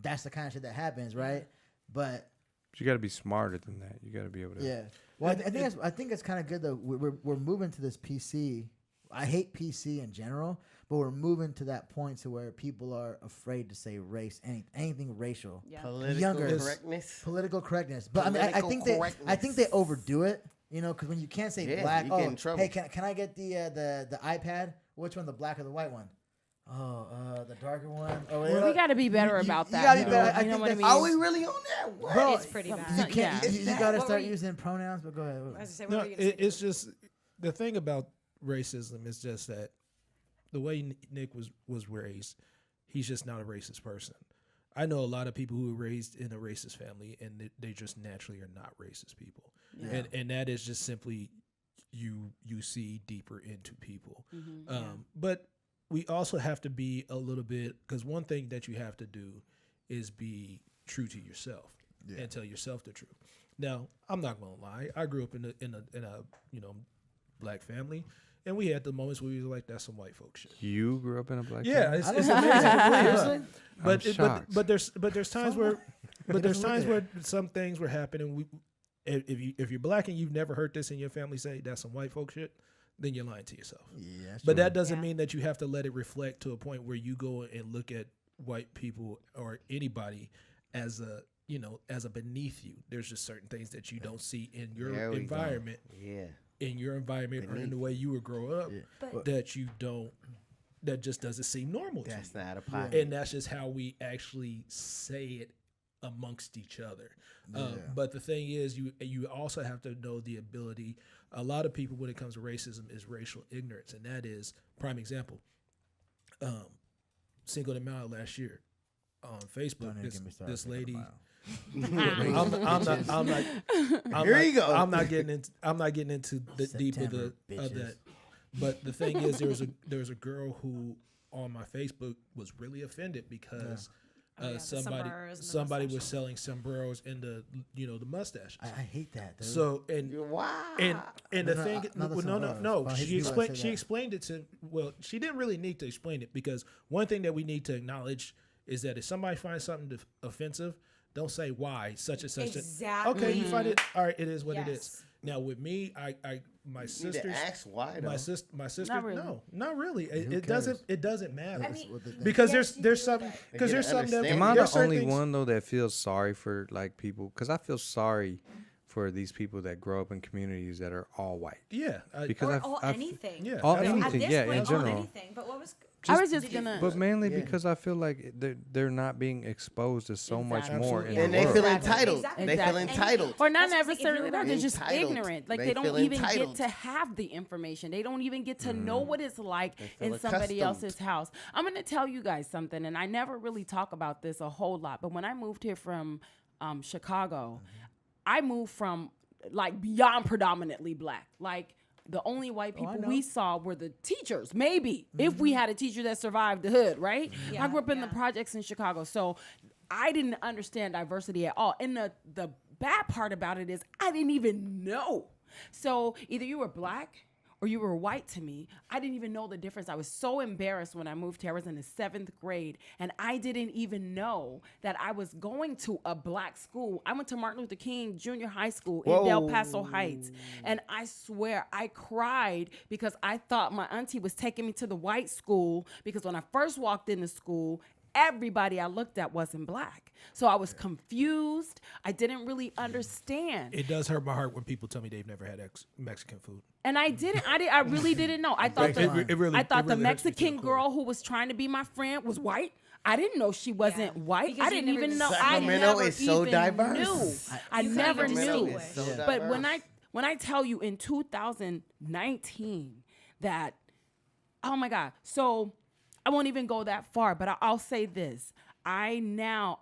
that's the kind of shit that happens, right? But You got to be smarter than that. You got to be able to. yeah, well, I think it's kind of good though. We're moving to this PC. I hate PC in general, but we're moving to that point to where people are afraid to say race, anything racial. Yeah. Political correctness. Political correctness. But I mean, I think they overdo it. Because when you can't say Yeah, black, you get in trouble. hey, can I get the iPad? Which one, the black or the white one? Oh, the darker one. Oh, Well, we got to be better about you that. gotta be though. better. I You know think what I that's- mean? Are we really on that? What? Bro, It's pretty you bad. can't. Yeah. You got to What start were you- using pronouns. But go ahead. I was gonna say, what No, were you gonna say? it's just the thing about racism is just that the way Nick was raised, he's just not a racist person. I know a lot of people who were raised in a racist family, and they just naturally are not racist people, and that is just simply you see deeper into people. But we also have to be a little bit, because one thing that you have to do is be true to yourself and tell yourself the truth. Now, I'm not gonna lie. I grew up in a black family, and we had the moments where we were like, "That's some white folk shit." You grew up in a black Yeah, family? it's amazing. But shocked. but there's times where where some things were happening. If you're black and you've never heard this in your family say that's some white folk shit, then you're lying to yourself. Yeah, But that doesn't Yeah. mean that you have to let it reflect to a point where you go and look at white people or anybody as a beneath you. There's just certain things that you don't see in your There we go. environment. Yeah. In your environment or in the way you were growing up, But- that just doesn't seem normal to you. That's not a pot. And that's just how we actually say it amongst each other. But the thing is, you also have to know the ability. A lot of people, when it comes to racism, is racial ignorance, and that is prime example. Cinco de Mayo last year on Facebook, this lady. Here you go. I'm not getting into the deep of September, of that. But the thing is, there was a girl who on my Facebook was really offended because the sombreros and the somebody was mustaches. selling sombreros and the mustaches. I hate that. Dude. So Wow. and the No, thing, not the no. sombreros. I hate She people that explained. say She that. explained it to. Well, she didn't really need to explain it, because one thing that we need to acknowledge is that if somebody finds something offensive, don't say why such and such. Exactly. Okay, you find it. All right, it is what it is. Yes. Now with me, my You need sisters. to ask why though. My sister. Not really. No, not really. It cares? doesn't. It doesn't matter. I mean, because yes, you there's do, something but- because They there's get an something that Am I there's the certain only things- one though that feels sorry for like people? Because I feel sorry for these people that grow up in communities that are all white. Yeah, Because or I've- all I've- anything. yeah, all absolutely. At anything, this yeah, point, in all general. anything. But what was? I was just did you- gonna. But mainly because I feel like they're not being exposed to so much Exactly. more in Absolutely. the And they world. feel Exactly. entitled. Exactly. They feel Exactly. entitled. Or not That's what I'm saying, if necessarily you that. were They're just entitled, ignorant. Like they they don't feel even entitled. get to have the information. They don't even get to know what it's like feel in somebody accustomed. else's house. I'm gonna tell you guys something, and I never really talk about this a whole lot. But when I moved here from Chicago, I moved from like beyond predominantly black. Like the only white people know. we saw were the teachers, maybe, if we had a teacher that survived the hood, right? Yeah, I grew up in the yeah. projects in Chicago, so I didn't understand diversity at all. And the bad part about it is I didn't even know. So either you were black or you were white to me. I didn't even know the difference. I was so embarrassed when I moved here. I was in the 7th grade, and I didn't even know that I was going to a black school. I went to Martin Luther King Junior High School in Del Paso Heights, and I swear I cried because I thought my auntie was taking me to the white school because when I first walked into school, everybody I looked at wasn't black. So I was confused. I didn't really understand. It does hurt my heart when people tell me they've never had Mexican food. And I didn't. I really didn't know. I thought It the, really- I thought it the really hurts me to the Mexican core. girl who was trying to be my friend was white. I didn't know she wasn't white. Because I you didn't never even know. I Sacramento never is so even diverse. knew. I You couldn't never even knew. distinguish. So But diverse. when I tell you in 2019 that, oh my God. So I won't even go that far, but I'll say this. I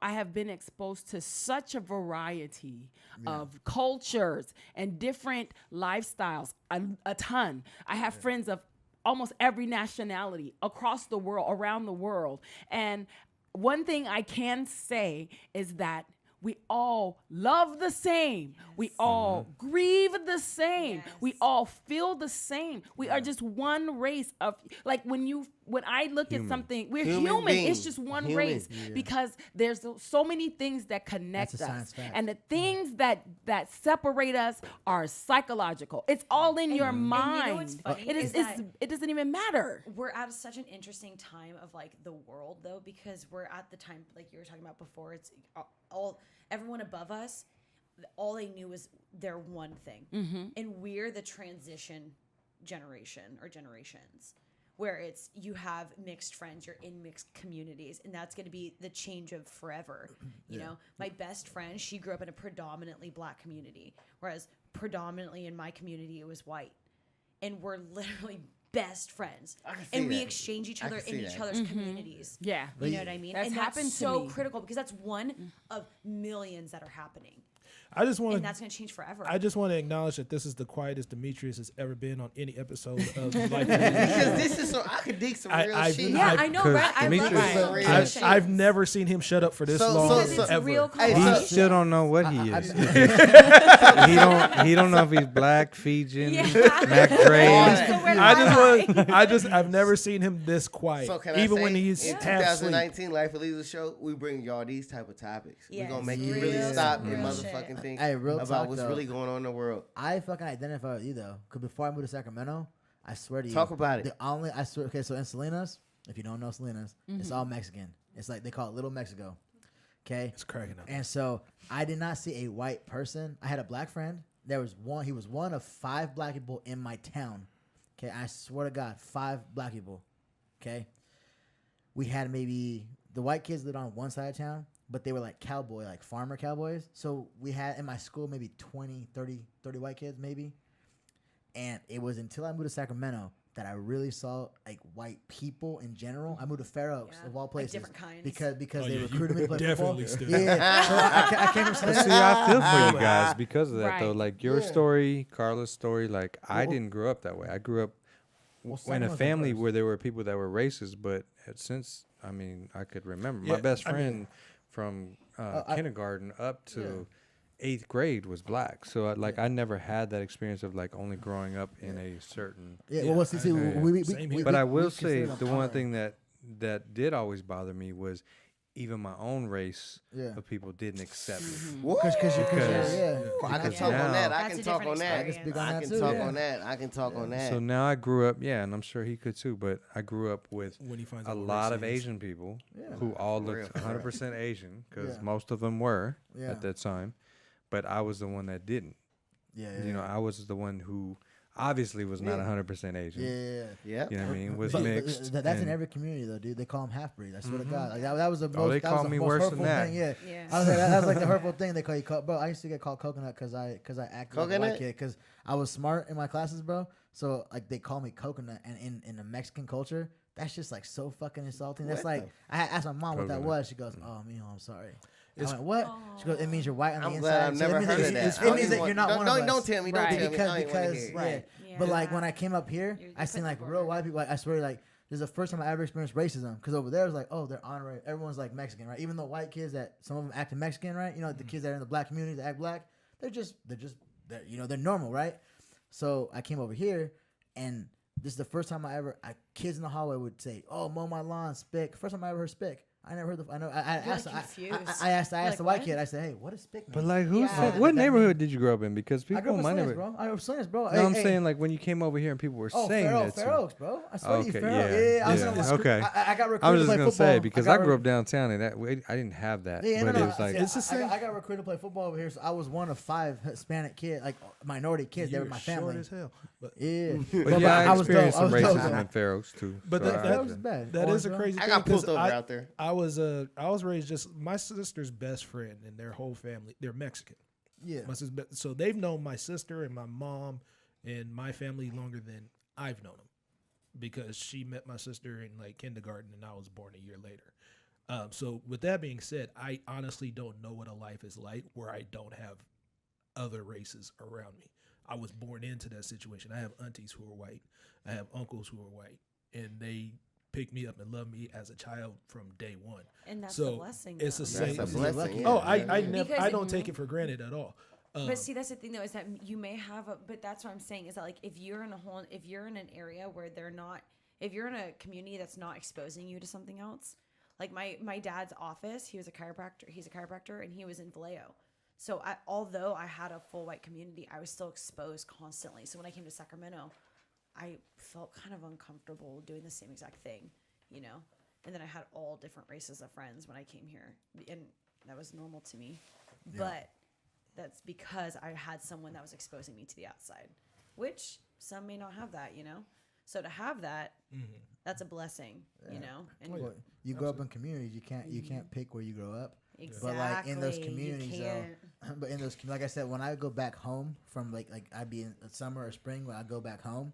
have been exposed to such a variety of cultures and different lifestyles, a ton. I have friends of almost every nationality across the world, around the world. And one thing I can say is that we all love the same. We all grieve the same. We all feel the same. We are just one race of, like when I look at something, we're Human human. being. It's just one Human. race because there's so many things that connect That's a us. science fact. And the things that separate us are psychological. It's all in your and you know mind. what's funny It is that it doesn't even matter. we're at such an interesting time of like the world though, because we're at the time like you were talking about before. It's all everyone above us, all they knew was their one thing, and we're the transition generation or generations, where it's you have mixed friends, you're in mixed communities, and that's going to be the change of forever. You know, my best friend, she grew up in a predominantly black community, whereas predominantly in my community it was white, and we're literally best friends, and we that. exchange each I other can in see each that. other's communities. Yeah. You know what I mean? That's and happened that's to so me. critical because that's one of millions that are happening, I just want and to. that's going to change forever. I just want to acknowledge that this is the quietest Demetrius has ever been on any episode of Life. Because this is so I could dig some real I've- shit. yeah, I've- I know, 'cause right? I love Demetrius- it. Right. Conversations. I've never seen him shut up for this So- long because it's so- a real Hey, He conversation. still don't know what he is. He don't know if he's black, Fijian, Yeah. Mac All Dre. that. I've never seen him this quiet. So can I even say, when he's in half asleep. 2019 Life of Leisure show, we bring y'all these type of topics. We're Yes, gonna make you real really stop and real motherfucking shit. think Hey, real about talk, what's though. really going on in the world. I fucking identify with you though, because before I moved to Sacramento, I swear to you, Talk about it. The only I swear. Okay, so in Salinas, if you don't know Salinas, it's all Mexican. It's like they call it Little Mexico. Okay, It's cracking up. and so I did not see a white person. I had a black friend. There was one. He was one of 5 black people in my town. Okay, I swear to God, 5 black people. Okay, we had maybe the white kids lived on one side of town, but they were like cowboy, like farmer cowboys. So we had in my school maybe 20, 30 white kids maybe. And it was until I moved to Sacramento that I really saw like white people in general. I moved to Fair Oaks Yeah, of all like places, different kinds. because Oh, they yeah, you recruited me to play definitely football. stood out. Yeah, so I came from But Salinas. see, I feel for you guys because of that though. Right. Like your story, Carla's story. Like I didn't grow up that way. I grew up in a Sacramento's family diverse. where there were people that were racist, but since I could remember, my Yeah, best I mean- friend from kindergarten up to 8th grade was black. So I never had that experience of like only growing up in a certain. Yeah, well, see, Same we here. But I we will say consider them the one honor. thing that did always bother me was even my own race Yeah. of people didn't accept me. Because I can because talk on that. now- I That's can a talk different on that. I can speak on I that can too, talk yeah. on that. I can talk on that. So now I grew up, and I'm sure he could too, but I grew up with When he finds a out what lot race of he is. Asian people Yeah. who all For real, looked for real. 100% Asian, because Yeah. most of them were Yeah. at that time, but I was the one that didn't. Yeah. You know, I was the one who obviously was not Yeah. 100% Asian. Yeah. Yep. You know what I mean? Was But mixed. that's in and- every community though, dude. They call them half breed. I swear to God, like that was the most. they that was call the me most worse than hurtful that. thing. Yeah. Yeah. I was like, that was like the hurtful thing they call you, bro. I used to get called coconut because I acted like a Coconut? white kid because I was smart in my classes, bro. So like they call me coconut, and in the Mexican culture, that's just like so fucking insulting. That's What like I had asked my mom what that Coconut. was. She goes, "Oh, mijo, I'm sorry." I It's- went, "What?" She goes, "It means you're white on the I'm inside." glad I've So it never means heard that- of that. It I don't means even that want- you're not don't- one don't- of us. don't tell me, don't Right. tell me. Because I ain't wanna because hear it. yeah. Right. But Yeah. like when I came up here, You're I seen putting like the real corner. white people. Like, I swear, like this is the first time I ever experienced racism. Because over there, it was like, oh, they're honoring. Everyone's like Mexican, right? Even though white kids that some of them acting Mexican, right? You know, the kids that are in the black community that act black, they're they're normal, right? So I came over here, and this is the first time kids in the hallway would say, "Oh, mow my lawn, spick." First time I ever heard spick. I never heard the. I know. I You're, asked. like, I confused. asked You're like, the white what? kid. I said, "Hey, what does spick mean?" But like, who Yeah. said, That what mean- neighborhood did you grow up in? Because I people grew up in in my Salinas, neighborhood. bro. I grew up in Salinas, bro. No, I'm saying like when you came over here and people were saying that. Fair to Oaks, bro. I swear to you, Okay, Fair yeah, Oaks. Yeah, I was yeah, in, like, okay. I got recruited I was to just play gonna football. say because I got grew re- up downtown and I didn't have that. Yeah, but no, it was like see, It's the same. I got recruited to play football over here, so I was one of 5 Hispanic kids, like minority kids. They You were were my short family. as hell. But Yeah, but yeah, I was dope. experienced I some was dope, racism though. in Fair Oaks too. But so that- I That had was to- bad. that is a Orange, bro. crazy I thing. got 'cause pulled over out there. I was raised just my sister's best friend and their whole family. They're Mexican. Yeah, So they've known my sister and my mom and my family longer than I've known them, because she met my sister in like kindergarten and I was born a year later. So with that being said, I honestly don't know what a life is like where I don't have other races around me. I was born into that situation. I have aunties who are white. I have uncles who are white, and they picked me up and loved me as a child from day one. And that's So the blessing. it's though. the same. That's a Yeah. blessing. Oh, yeah. I never. Because I don't take it for granted at all. But see, that's the thing though, is that you may have but that's what I'm saying is that like if you're in an area where if you're in a community that's not exposing you to something else, like my dad's office, he's a chiropractor and he was in Vallejo. So although I had a full white community, I was still exposed constantly. So when I came to Sacramento, I felt kind of uncomfortable doing the same exact thing, you know? And then I had all different races of friends when I came here, and that was normal to me. But that's because I had someone that was exposing me to the outside, which some may not have that, you know? So to have that, that's a blessing, you know? And Well, you grow up in communities. You can't pick where you grow up. exactly. But like in those you communities, can't. but in those, like I said, when I go back home from like I'd be in the summer or spring when I go back home,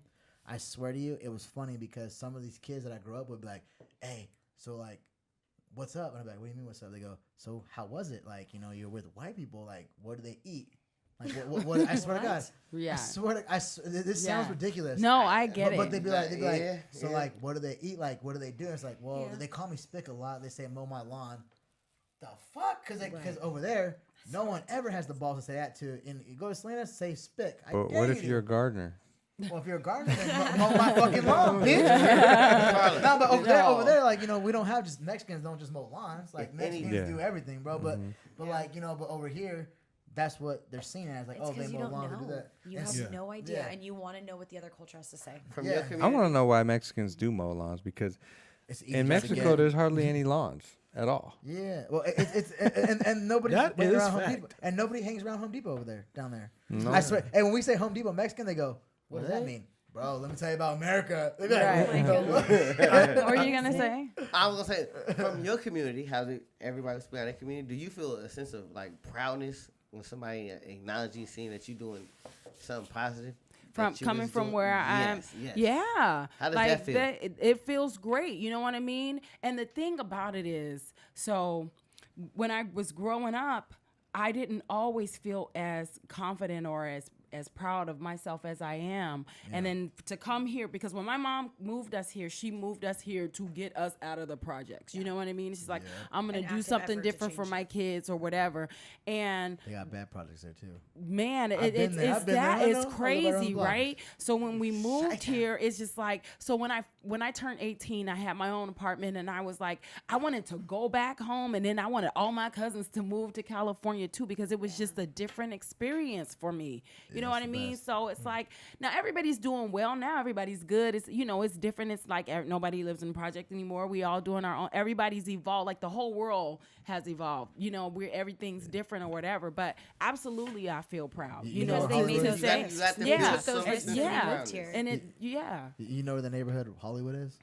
I swear to you, it was funny because some of these kids that I grew up with be like, "Hey, so like, what's up?" And I'm like, "What do you mean what's up?" They go, "So how was it? Like, you know, you're with white people. Like, what do they eat?" Like, what I swear to God, Yeah. I swear to, this sounds Yeah. ridiculous. No, I get it. But they'd be like, Yeah, so yeah. like, what do they eat? Like, what do they do? It's like, well, Yeah. they call me Spick a lot. They say mow my lawn. The fuck? Because over there, no one ever has the balls to say that to. And you go to Salinas, say Spick. I But dare what you if to. you're a gardener? Well, if you're a gardener, then mow my fucking lawn, bitch. No, but over there, like, you know, we don't have just Mexicans don't just mow lawns. Like Mexicans Yeah. do everything, bro. But like, you know, but over here, that's what they're seen as. Like, It's oh, they because you mow don't lawns or do know. that. You And have Yeah. no idea, Yeah. and you want to know what the other culture has to say. From Yeah. your I I community. want to know why Mexicans do mow lawns, because it's easy in to Mexico get. there's hardly any lawns at all. Yeah, well, it's and nobody That hangs is around Home fact. Depot, and nobody hangs around Home Depot over there, down there. No. I swear. And when we say Home Depot Mexican, they go, "What does that mean, bro? Let me tell you about America." They be like, Right. "What?" What are you gonna say? I was gonna say, from your community, how did everybody speak out of their community? Do you feel a sense of like proudness when somebody acknowledges you, seeing that you're doing something positive? From that you coming was from doing? where I am, Yes. yeah. How does like that feel? it feels great. You know what I mean? And the thing about it is, so when I was growing up, I didn't always feel as confident or as proud of myself as I am. And then to come here, because when my mom moved us here, she moved us here to get us out of the projects. You know what I mean? She's like, I'm going An to do active something effort to different for change my kids or whatever. And They got bad projects there too. man, I've been there. it's I've been there. that I is know. I live right crazy, around the block. right? So when we moved here, it's just like, so when when I turned 18, I had my own apartment, and I was like, I wanted to go back home, and then I wanted all my cousins to move to California too, because it was just a different experience for me. You know what I mean? So it's like, now everybody's doing well now. Everybody's good. It's, you know, it's different. It's like nobody lives in a project anymore. We all doing our own. Everybody's evolved. Like the whole world has evolved. You know, everything's different or whatever. But absolutely, I feel proud. You know, they made to say, yeah, and it, yeah. You know where the neighborhood of Hollywood is?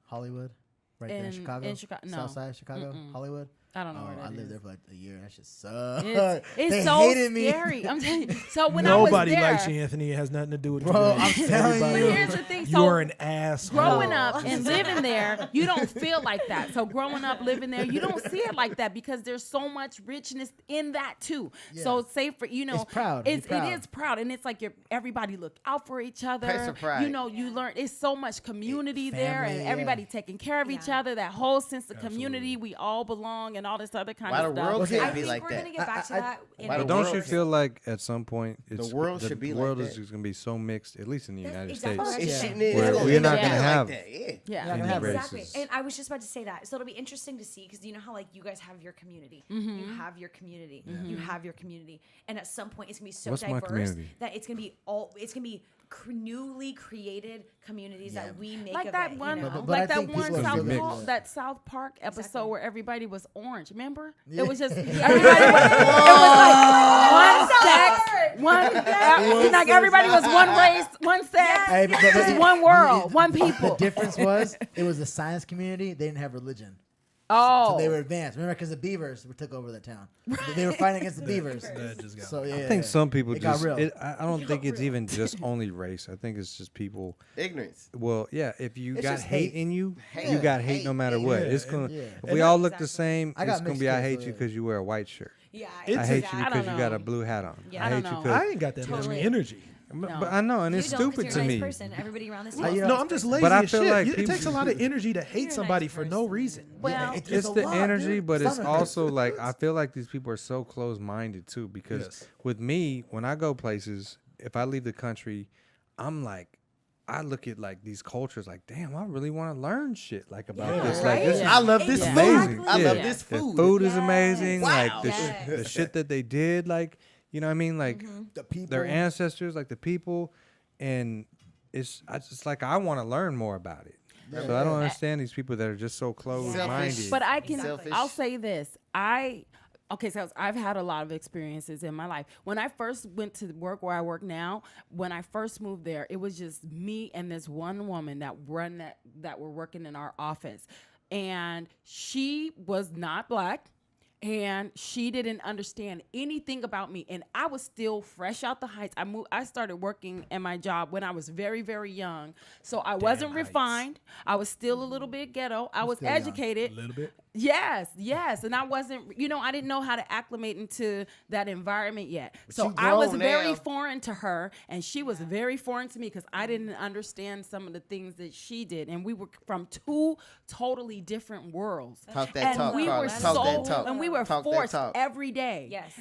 Hollywood, right there in Chicago. In Chicago, no. South side Chicago, Hollywood. I don't know where that I lived is. there for like a year. That shit sucked. It's They so hated me. scary. I'm telling you. So when I was Nobody there, likes you, Anthony. It has nothing to do with Bro, you. I'm telling but you. here's the thing. You So are an asshole. growing up and living there, you don't feel like that. So growing up, living there, you don't see it like that because there's so much richness in that too. Yeah. So say for, you know, It's proud. You're proud. It is proud, and it's like everybody look out for each other. Place of pride. You know, you learn. It's so much community there, Family, and yeah. everybody taking care of each Yeah. other. That whole sense of community, we all belong, and all this other kind Why of the stuff. world Well, see, can't I be think like we're that? gonna get back to that. in Why a the But don't world you can't- feel like at some point world should be like world is that. just gonna be so mixed, at least in the United exactly States. what It Yeah. shouldn't is. Where It's we're not gonna gonna be have- like that. Yeah. Yeah. Not gonna have Exactly. races. And I was just about to say that. So it'll be interesting to see because you know how like you guys have your community. You have your community. You have your community. And at some point it's gonna be so What's my diverse community? that it's gonna be newly created communities that we make Like of that it, one, you know? But I like that think one people are South still Park, mixed. that South Park episode Exactly. where everybody was orange. Remember? Yeah. It was just everybody. It was like one sex, like everybody was one race, one sex, Hey, but- just one world, one The people. difference was it was the science community. They didn't have religion. Oh, So they were advanced. Remember, because the beavers took over the town. They were fighting against the beavers. That just got So yeah, I think some people It got just. real. I don't think it's even just only race. I think it's just people. Ignorance. Well, yeah. If you It's got just hate hate. in you, Hate. you got hate no matter what. Yeah, It's gonna. yeah. If we all look the Exactly. same, I got it's gonna mixed be I kids, hate so you yeah. because you wear a white shirt. Yeah, I hate you I because don't you got know. a blue hat on. Yeah. I I hate don't you know. because. I ain't got that much Totally. energy. But No. I know, and You it's don't 'cause stupid you're to a nice me. person. Everybody around this you table. know, No, I'm just lazy But I as feel shit. like It takes a people- lot of energy to hate You're a somebody nice for no person. reason. well, it's It's a the lot, energy, dude. but it's Some- also like I feel like these people are so close-minded too. Because Yes. with me, when I go places, if I leave the country, I'm like, I look at like these cultures, like, damn, I really want to learn shit like about this. Like, this is I love this Exactly. food. amazing. I love Yeah. this The food. food is Yes. amazing. Like the, Yes. the shit that they did, like, you know what I mean? Like the people. their ancestors, like the people, and it's like I want to learn more about it. So I don't understand these people that are just so close-minded. But I can. Selfish. I'll say this. Okay, so I've had a lot of experiences in my life. When I first went to work where I work now, when I first moved there, it was just me and this one woman that were working in our office, and she was not black. And she didn't understand anything about me, and I was still fresh out the heights. I started working in my job when I was very, very young, so I wasn't heights. refined. I was still a little bit ghetto. I was still young. educated. A little bit. Yes, and I wasn't, I didn't know how to acclimate into that environment yet. So you I was grown very now. foreign to her, and she was very foreign to me because I didn't understand some of the things that she did, and we were from two totally different worlds. Talk that and talk, we Carla. were Talk so, that talk. and we were Talk that forced talk. every day. Yes.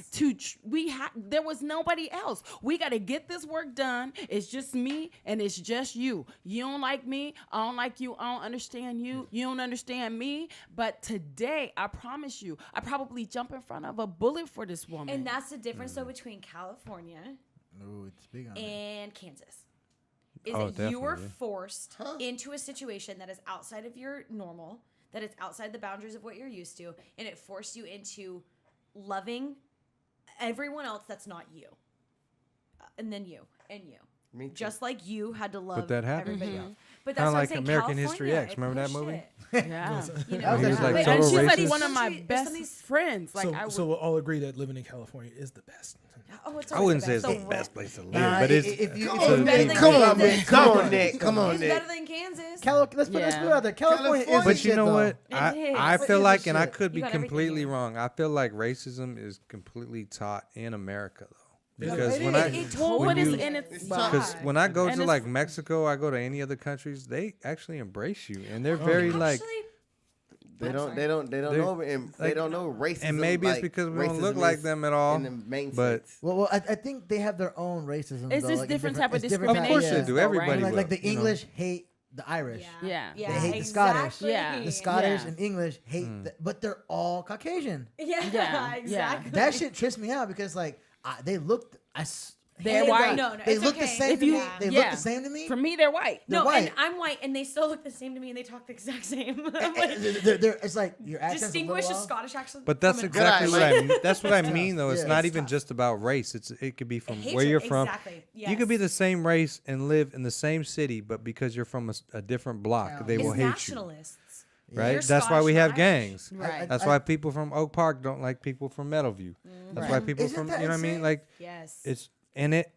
There was nobody else. We got to get this work done. It's just me, and it's just you. You don't like me. I don't like you. I don't understand you. You don't understand me. But today, I promise you, I probably jump in front of a bullet for this woman. And that's the difference though between California Ooh, it's big on it. and Kansas. Is Oh, that you were definitely. forced into a situation that is outside of your normal, that is outside the boundaries of what you're used to, and it forced you into loving everyone else that's not you. And then you and you. Me too. Just like you had to love that happened. everybody else. But Kinda that's what I'm like saying, American History California, X. Remember it that movie? pushed yeah. it, you That know? was He was like Wait, And total she's like racist. one of my There's best something- friends. Like I would, So we'll all agree that living in California is the best. Oh, it's I always wouldn't the say it's best. the best place to live, Nah, but it's if you- it's it's a better big than Come place. on, man. Come on, Nick. Come on, It's Nick. better than Kansas. Let's put it Yeah. out there. California is California- But shit, you know though. what? It is. I It feel is like, and I shit. could You be got everything completely here. wrong. I feel like racism is completely taught in America, though. Because It when is. I It well, when what is you- in its It's because when I go And to it's- like Mexico, I go to any other countries, they actually embrace you, and they're very like. Actually, They I'm don't sorry. They don't know they like- don't know racism. And maybe it's like because we don't look racism like is them at all. in the main but sense. Well, I think they have their own racism. It's though, this like, different type of it's different Of course type- they yeah. do. though, Everybody right? Like, will, like the you know. English hate the Irish. Yeah. They hate the Scottish. Yeah. The Scottish Yeah. and English hate, but they're all Caucasian. Yeah, Yeah, exactly. That shit trips me out because like they looked. They're white. No, They it's look the okay. same If to you- me. They look Yeah. the same to me. For me, they're white. They're No, white. and I'm white, and they still look the same to me, and they talk the exact same. It's like your accent's a Distinguish little a off. Scottish accent. But that's from an exactly Irish. what that's what I mean though. It's Yeah. not It's even tough. just about race. It could be from Hatred, where you're from. exactly. You could be Yes. the same race and live in the same city, but because you're from a different block, Yeah. they It's will hate you. nationalists. Right? You're That's why Scottish we or have Irish. gangs. Right. That's why people from Oak Park don't like people from Meadowview. That's why people Isn't from that you know what I mean? insane? Like Yes. it's and it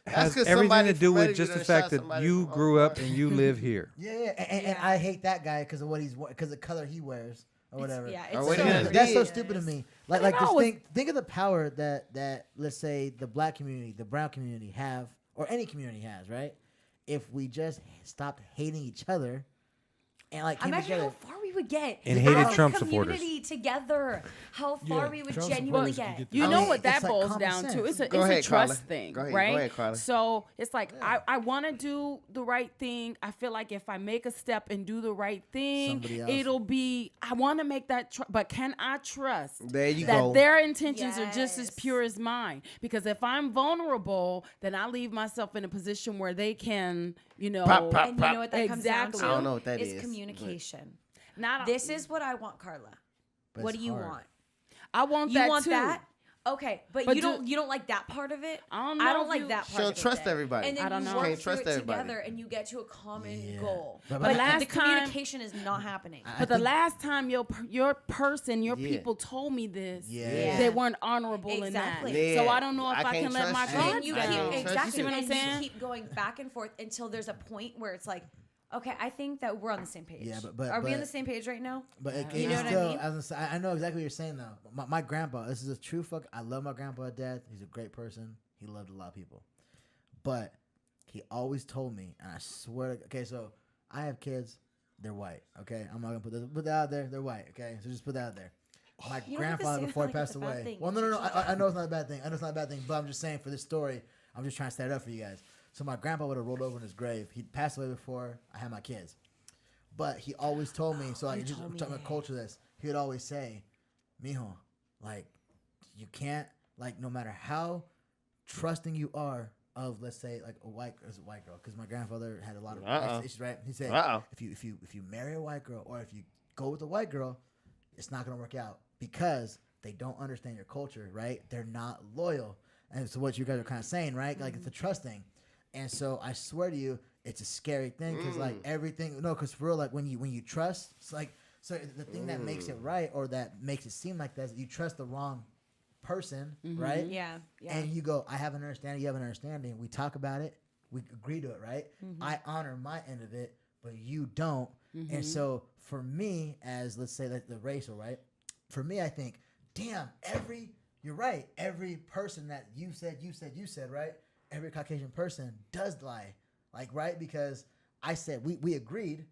has 'cause everything somebody to do from with Meadowview just the done fact shot that somebody you from grew Oak up Park. and you live here. Yeah, and Yeah. I hate that guy because of what because the color he wears or whatever. Yeah, Or it's what so he Yeah, did. that's so ridiculous. stupid to me. I Like don't just know, think of the power that let's say the black community, the brown community have, or any community has, right? If we just stopped hating each other and like came Imagine together. how far we would get. And as hated a Trump supporters. community together. How far Yeah, we would Trump genuinely supporters get. could You I know mean, what that it's like boils common down sense. to? It's a, Go it's ahead, a trust Carla. thing, Go ahead, right? go ahead, Carla. So it's like I want to do the right thing. I feel like if I make a step and do the right thing, Somebody else. it'll be. I want to make that, but can I trust There you that go. their intentions are just as Yes. pure as mine? Because if I'm vulnerable, then I leave myself in a position where they can, you know, Pop, pop, And you know what that comes down Exactly. to? I don't know what that is is, communication. not This is what I want, Carla. But What it's do you hard. want? I want You that want too. that? Okay, but But you don't like that part of it. I don't know I don't if like you- that She part. don't of it trust then. everybody. And then I don't you know. work Can't through trust it everybody. together, and you get to a common Yeah. goal. But But last the time- communication is not happening. But the think- last time your person, your Yeah. people told me this, Yeah. they weren't honorable Exactly. in that. So Yeah. I don't know if I I can can't let my trust you. guard And you I down. can't keep trust exactly, You see what I'm and saying? you keep going back and forth until there's a point where it's like, okay, I think that we're on the same page. Yeah, but are we on but- the same page right now? But it, You it know what I still, mean? I, was gonna say, I know exactly what you're saying though. My grandpa, this is a true fuck. I love my grandpa to death. He's a great person. He loved a lot of people, but he always told me, and I swear, okay, so I have kids. They're white. Okay, I'm not gonna put that out there. They're white. Okay, so just put that out there. My You don't have to grandfather say that before he like passed it's a bad away. thing. Well, no. I know it's not a bad thing. I know it's not a bad thing. But I'm just saying for this story, I'm just trying to set it up for you guys. So my grandpa would have rolled over in his grave. He passed away before I had my kids. But he always told me, so like just talking about culture this, he would always say, Mijo, like, you can't, like, no matter how trusting you are of, let's say, like a white girl, because my grandfather had a lot of issues, right? He said, if you marry a white girl or if you go with a white girl, it's not gonna work out because they don't understand your culture, right? They're not loyal. And so what you guys are kind of saying, right? Like it's a trust thing. And so I swear to you, it's a scary thing because like everything, no, because for real, like when you trust, it's like, so the thing that makes it right or that makes it seem like that is that you trust the wrong person, right? Yeah, yeah. And you go, I have an understanding, you have an understanding. We talk about it, we agree to it, right? I honor my end of it, but you don't. And so for me, as let's say like the racial, right? For me, I think, damn, you're right. Every person that you said, right? Every Caucasian person does lie. Like, right? Because I said, we agreed,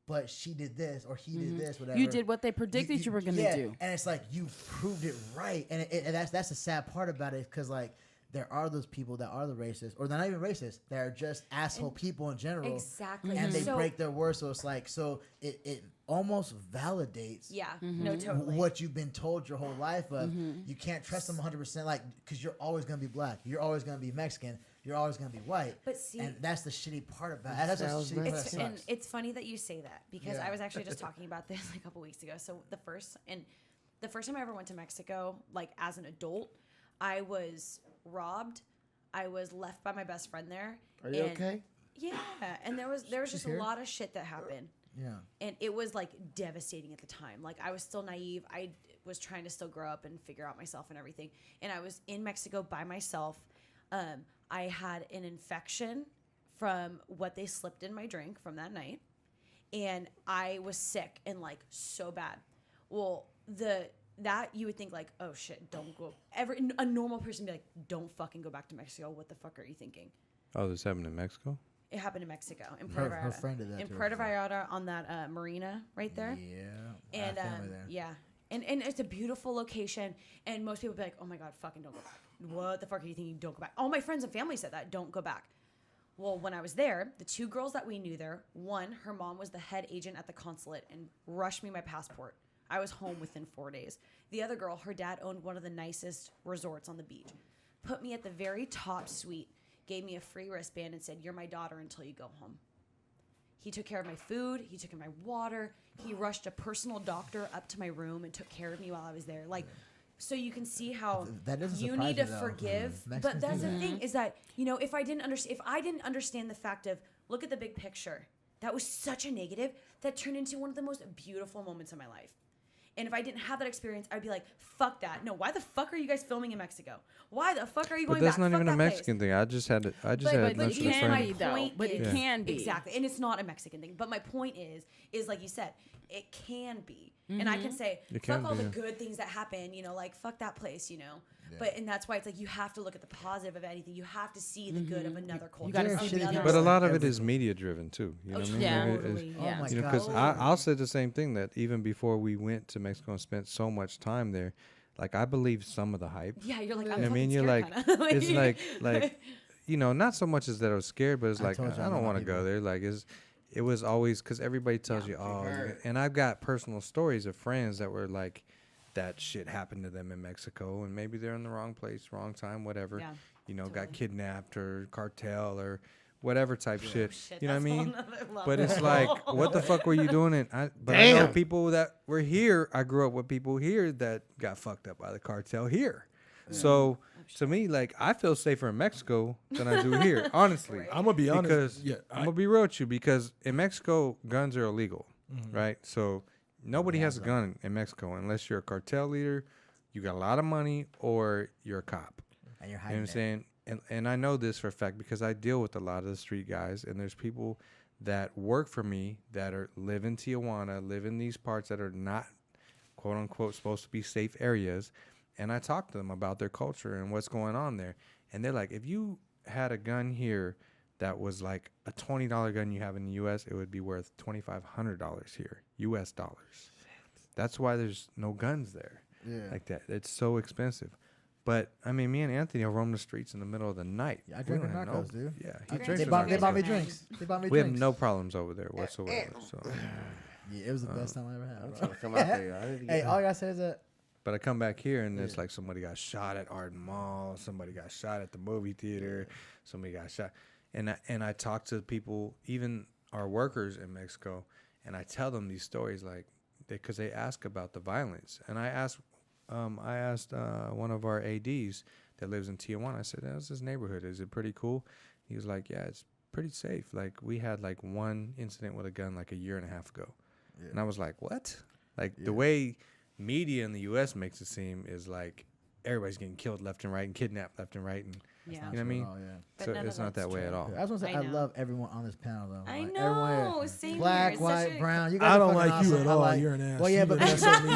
but she did this or he did this, whatever. You did what they predicted you were going to do. And it's like, you proved it right. And that's the sad part about it because, like, there are those people that are the racists, or they're not even racist. They're just asshole people in general. Exactly. And they So- break their word. So it's like, so it almost validates Yeah, no, totally. what you've been told your whole life of. You can't trust them 100%, like, because you're always going to be black. You're always going to be Mexican. You're always going to be white. But see- and that's the shitty part about it. That's the shitty part that It's, and sucks. it's funny that you say that because Yeah. I was actually just talking about this a couple weeks ago. So the first time I ever went to Mexico, like as an adult, I was robbed. I was left by my best friend there. Are you and- okay? Yeah, and there was just here? a lot of shit that happened. Yeah. And it was like devastating at the time. Like I was still naive. I was trying to still grow up and figure out myself and everything. And I was in Mexico by myself. I had an infection from what they slipped in my drink from that night. And I was sick and like so bad. Well, that you would think like, oh shit, don't go. A normal person would be like, don't fucking go back to Mexico. What the fuck are you thinking? Oh, this happened in Mexico? It happened in Mexico, in Puerto Her Vallarta. friend did that In to her Puerto friend. Vallarta on that marina right there. Yeah. And I have family there. yeah, and it's a beautiful location. And most people be like, "Oh my god, fucking don't go back. What the fuck are you thinking? Don't go back." All my friends and family said that. Don't go back. Well, when I was there, the 2 girls that we knew there, one, her mom was the head agent at the consulate and rushed me my passport. I was home within 4 days. The other girl, her dad owned one of the nicest resorts on the beach. Put me at the very top suite, gave me a free wristband and said, "You're my daughter until you go home." He took care of my food. He took care of my water. He rushed a personal doctor up to my room and took care of me while I was there. Like, so you can see how That doesn't you surprise need to me, though. forgive. Mexicans But that's do the that. thing is that, you know, if I didn't understand the fact of, look at the big picture, that was such a negative that turned into one of the most beautiful moments of my life. And if I didn't have that experience, I'd be like, fuck that. No, why the fuck are you guys filming in Mexico? Why the fuck are you But going that's back? not Fuck even a that place. Mexican thing. I just had But lunch it with a can friend. be, though. But it is- can be. Exactly. And it's not a Mexican thing. But my point is like you said, it can be. And I can say, It can fuck all be, the yeah. good things that happen, you know, like fuck that place, you know. And that's why it's like you have to look at the positive of anything. You have to see the good of another culture. gotta of see the the other good. But a side. lot of it is media driven too. You know what I mean? Yeah. Like, Totally. Oh Yeah. my you know, God. because I'll say the same thing that even before we went to Mexico and spent so much time there, like I believe some of the hype. Yeah, you're like, You I'm know what I mean? fucking You're like, scared kinda. it's like, you know, not so much as that I was scared, but it's like told you I I'm don't not want to go people. there. Like it was always because everybody tells you, oh, and I've got personal stories of friends that were like, that shit happened to them in Mexico, and maybe they're in the wrong place, wrong time, whatever. Yeah, You know, got totally. kidnapped or cartel or whatever type shit. Shit, You know what I that's a whole mean? nother level. But it's like, what the fuck were you doing? I know people that were here. I grew up with people here that got fucked up by the cartel here. So to me, like, I feel safer in Mexico than I do here, honestly. I'm gonna be honest. Because Yeah, I'm gonna be real with you, because in Mexico, guns are illegal, right? So nobody has a gun in Mexico unless you're a cartel leader, you got a lot of money, or you're a cop. And you're You know hiding what I'm saying? And I know this for a fact because I deal with a lot of the street guys, and there's people that work for me that live in Tijuana, live in these parts that are not, quote unquote, supposed to be safe areas. And I talk to them about their culture and what's going on there. And they're like, if you had a gun here that was like a $20 gun you have in the U.S., it would be worth $2,500 here, U.S. dollars. That's why there's no guns there like that. It's so expensive. But, I mean, me and Anthony will roam the streets in the middle of the night. I drink We with don't have narcos, dude. Yeah, They he drinks They with bought, they narcos. bought me drinks. They bought me We have drinks. no problems over there whatsoever. So, Yeah, it was the best time I ever had. I'm bro. trying to come out there. I need to Hey, get all I gotta say is that but I come back here and it's like somebody got shot at Arden Mall, somebody got shot at the movie theater, somebody got shot, and I talk to people, even our workers in Mexico, and I tell them these stories like, because they ask about the violence, and I asked one of our ads that lives in Tijuana. I said, "How's this neighborhood? Is it pretty cool?" He was like, "Yeah, it's pretty safe. Like we had like one incident with a gun like a year and a half ago," and I was like, "What?" Like the way media in the U.S. makes it seem is like everybody's getting killed left and right and kidnapped left and right, and Yeah. you know what I mean? Oh, yeah. But So none of it's not that's that way true. at all. I was gonna say I I, know. love everyone on this panel though. I Like, know, everyone, same black, here. It's white, such a- brown. You guys I are don't fucking like you awesome. at I all. like- You're an ass. Well, yeah, You but been that's messing with me.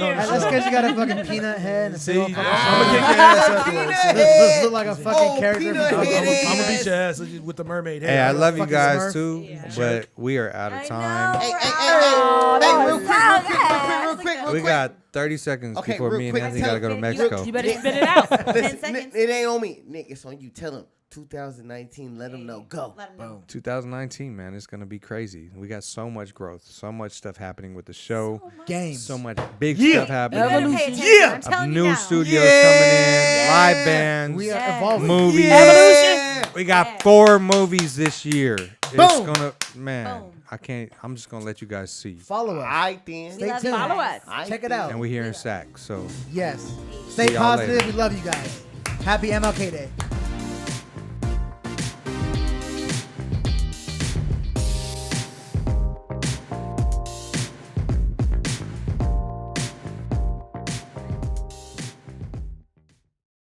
that's because you got a fucking peanut head and See, still I'm fucking gonna kick your ass afterwards. look like a fucking character. peanut from- head. I'm gonna beat your ass with the mermaid head. Hey, I love you fucking guys Smurf. too, Yeah. but we are out of I time. know. Hey, We're hey, out. hey, Oh, real that quick. We got 30 seconds Okay, before real me and quick, Anthony tell gotta go to me. Mexico. You better spit it out. 10 Listen, seconds. it ain't on me. Nick, it's on you. Tell them 2019. Let them know. Go. Let 'em know. 2019, man, it's gonna be crazy. We got so much growth, so much stuff happening with the show, Games. so much big stuff You happening. better pay attention. I'm A telling you new now. studios coming in, live bands, We are Yeah. evolving. movies. Evolution. We got Yeah. 4 movies this year. It's Boom. gonna, man. Boom. I can't. I'm just gonna let you guys see. Follow us. I then. Stay love you tuned. Follow guys. us. Check it out. And we here in SAC. So Yes. See Stay y'all positive. later. We love you guys. Happy MLK Day.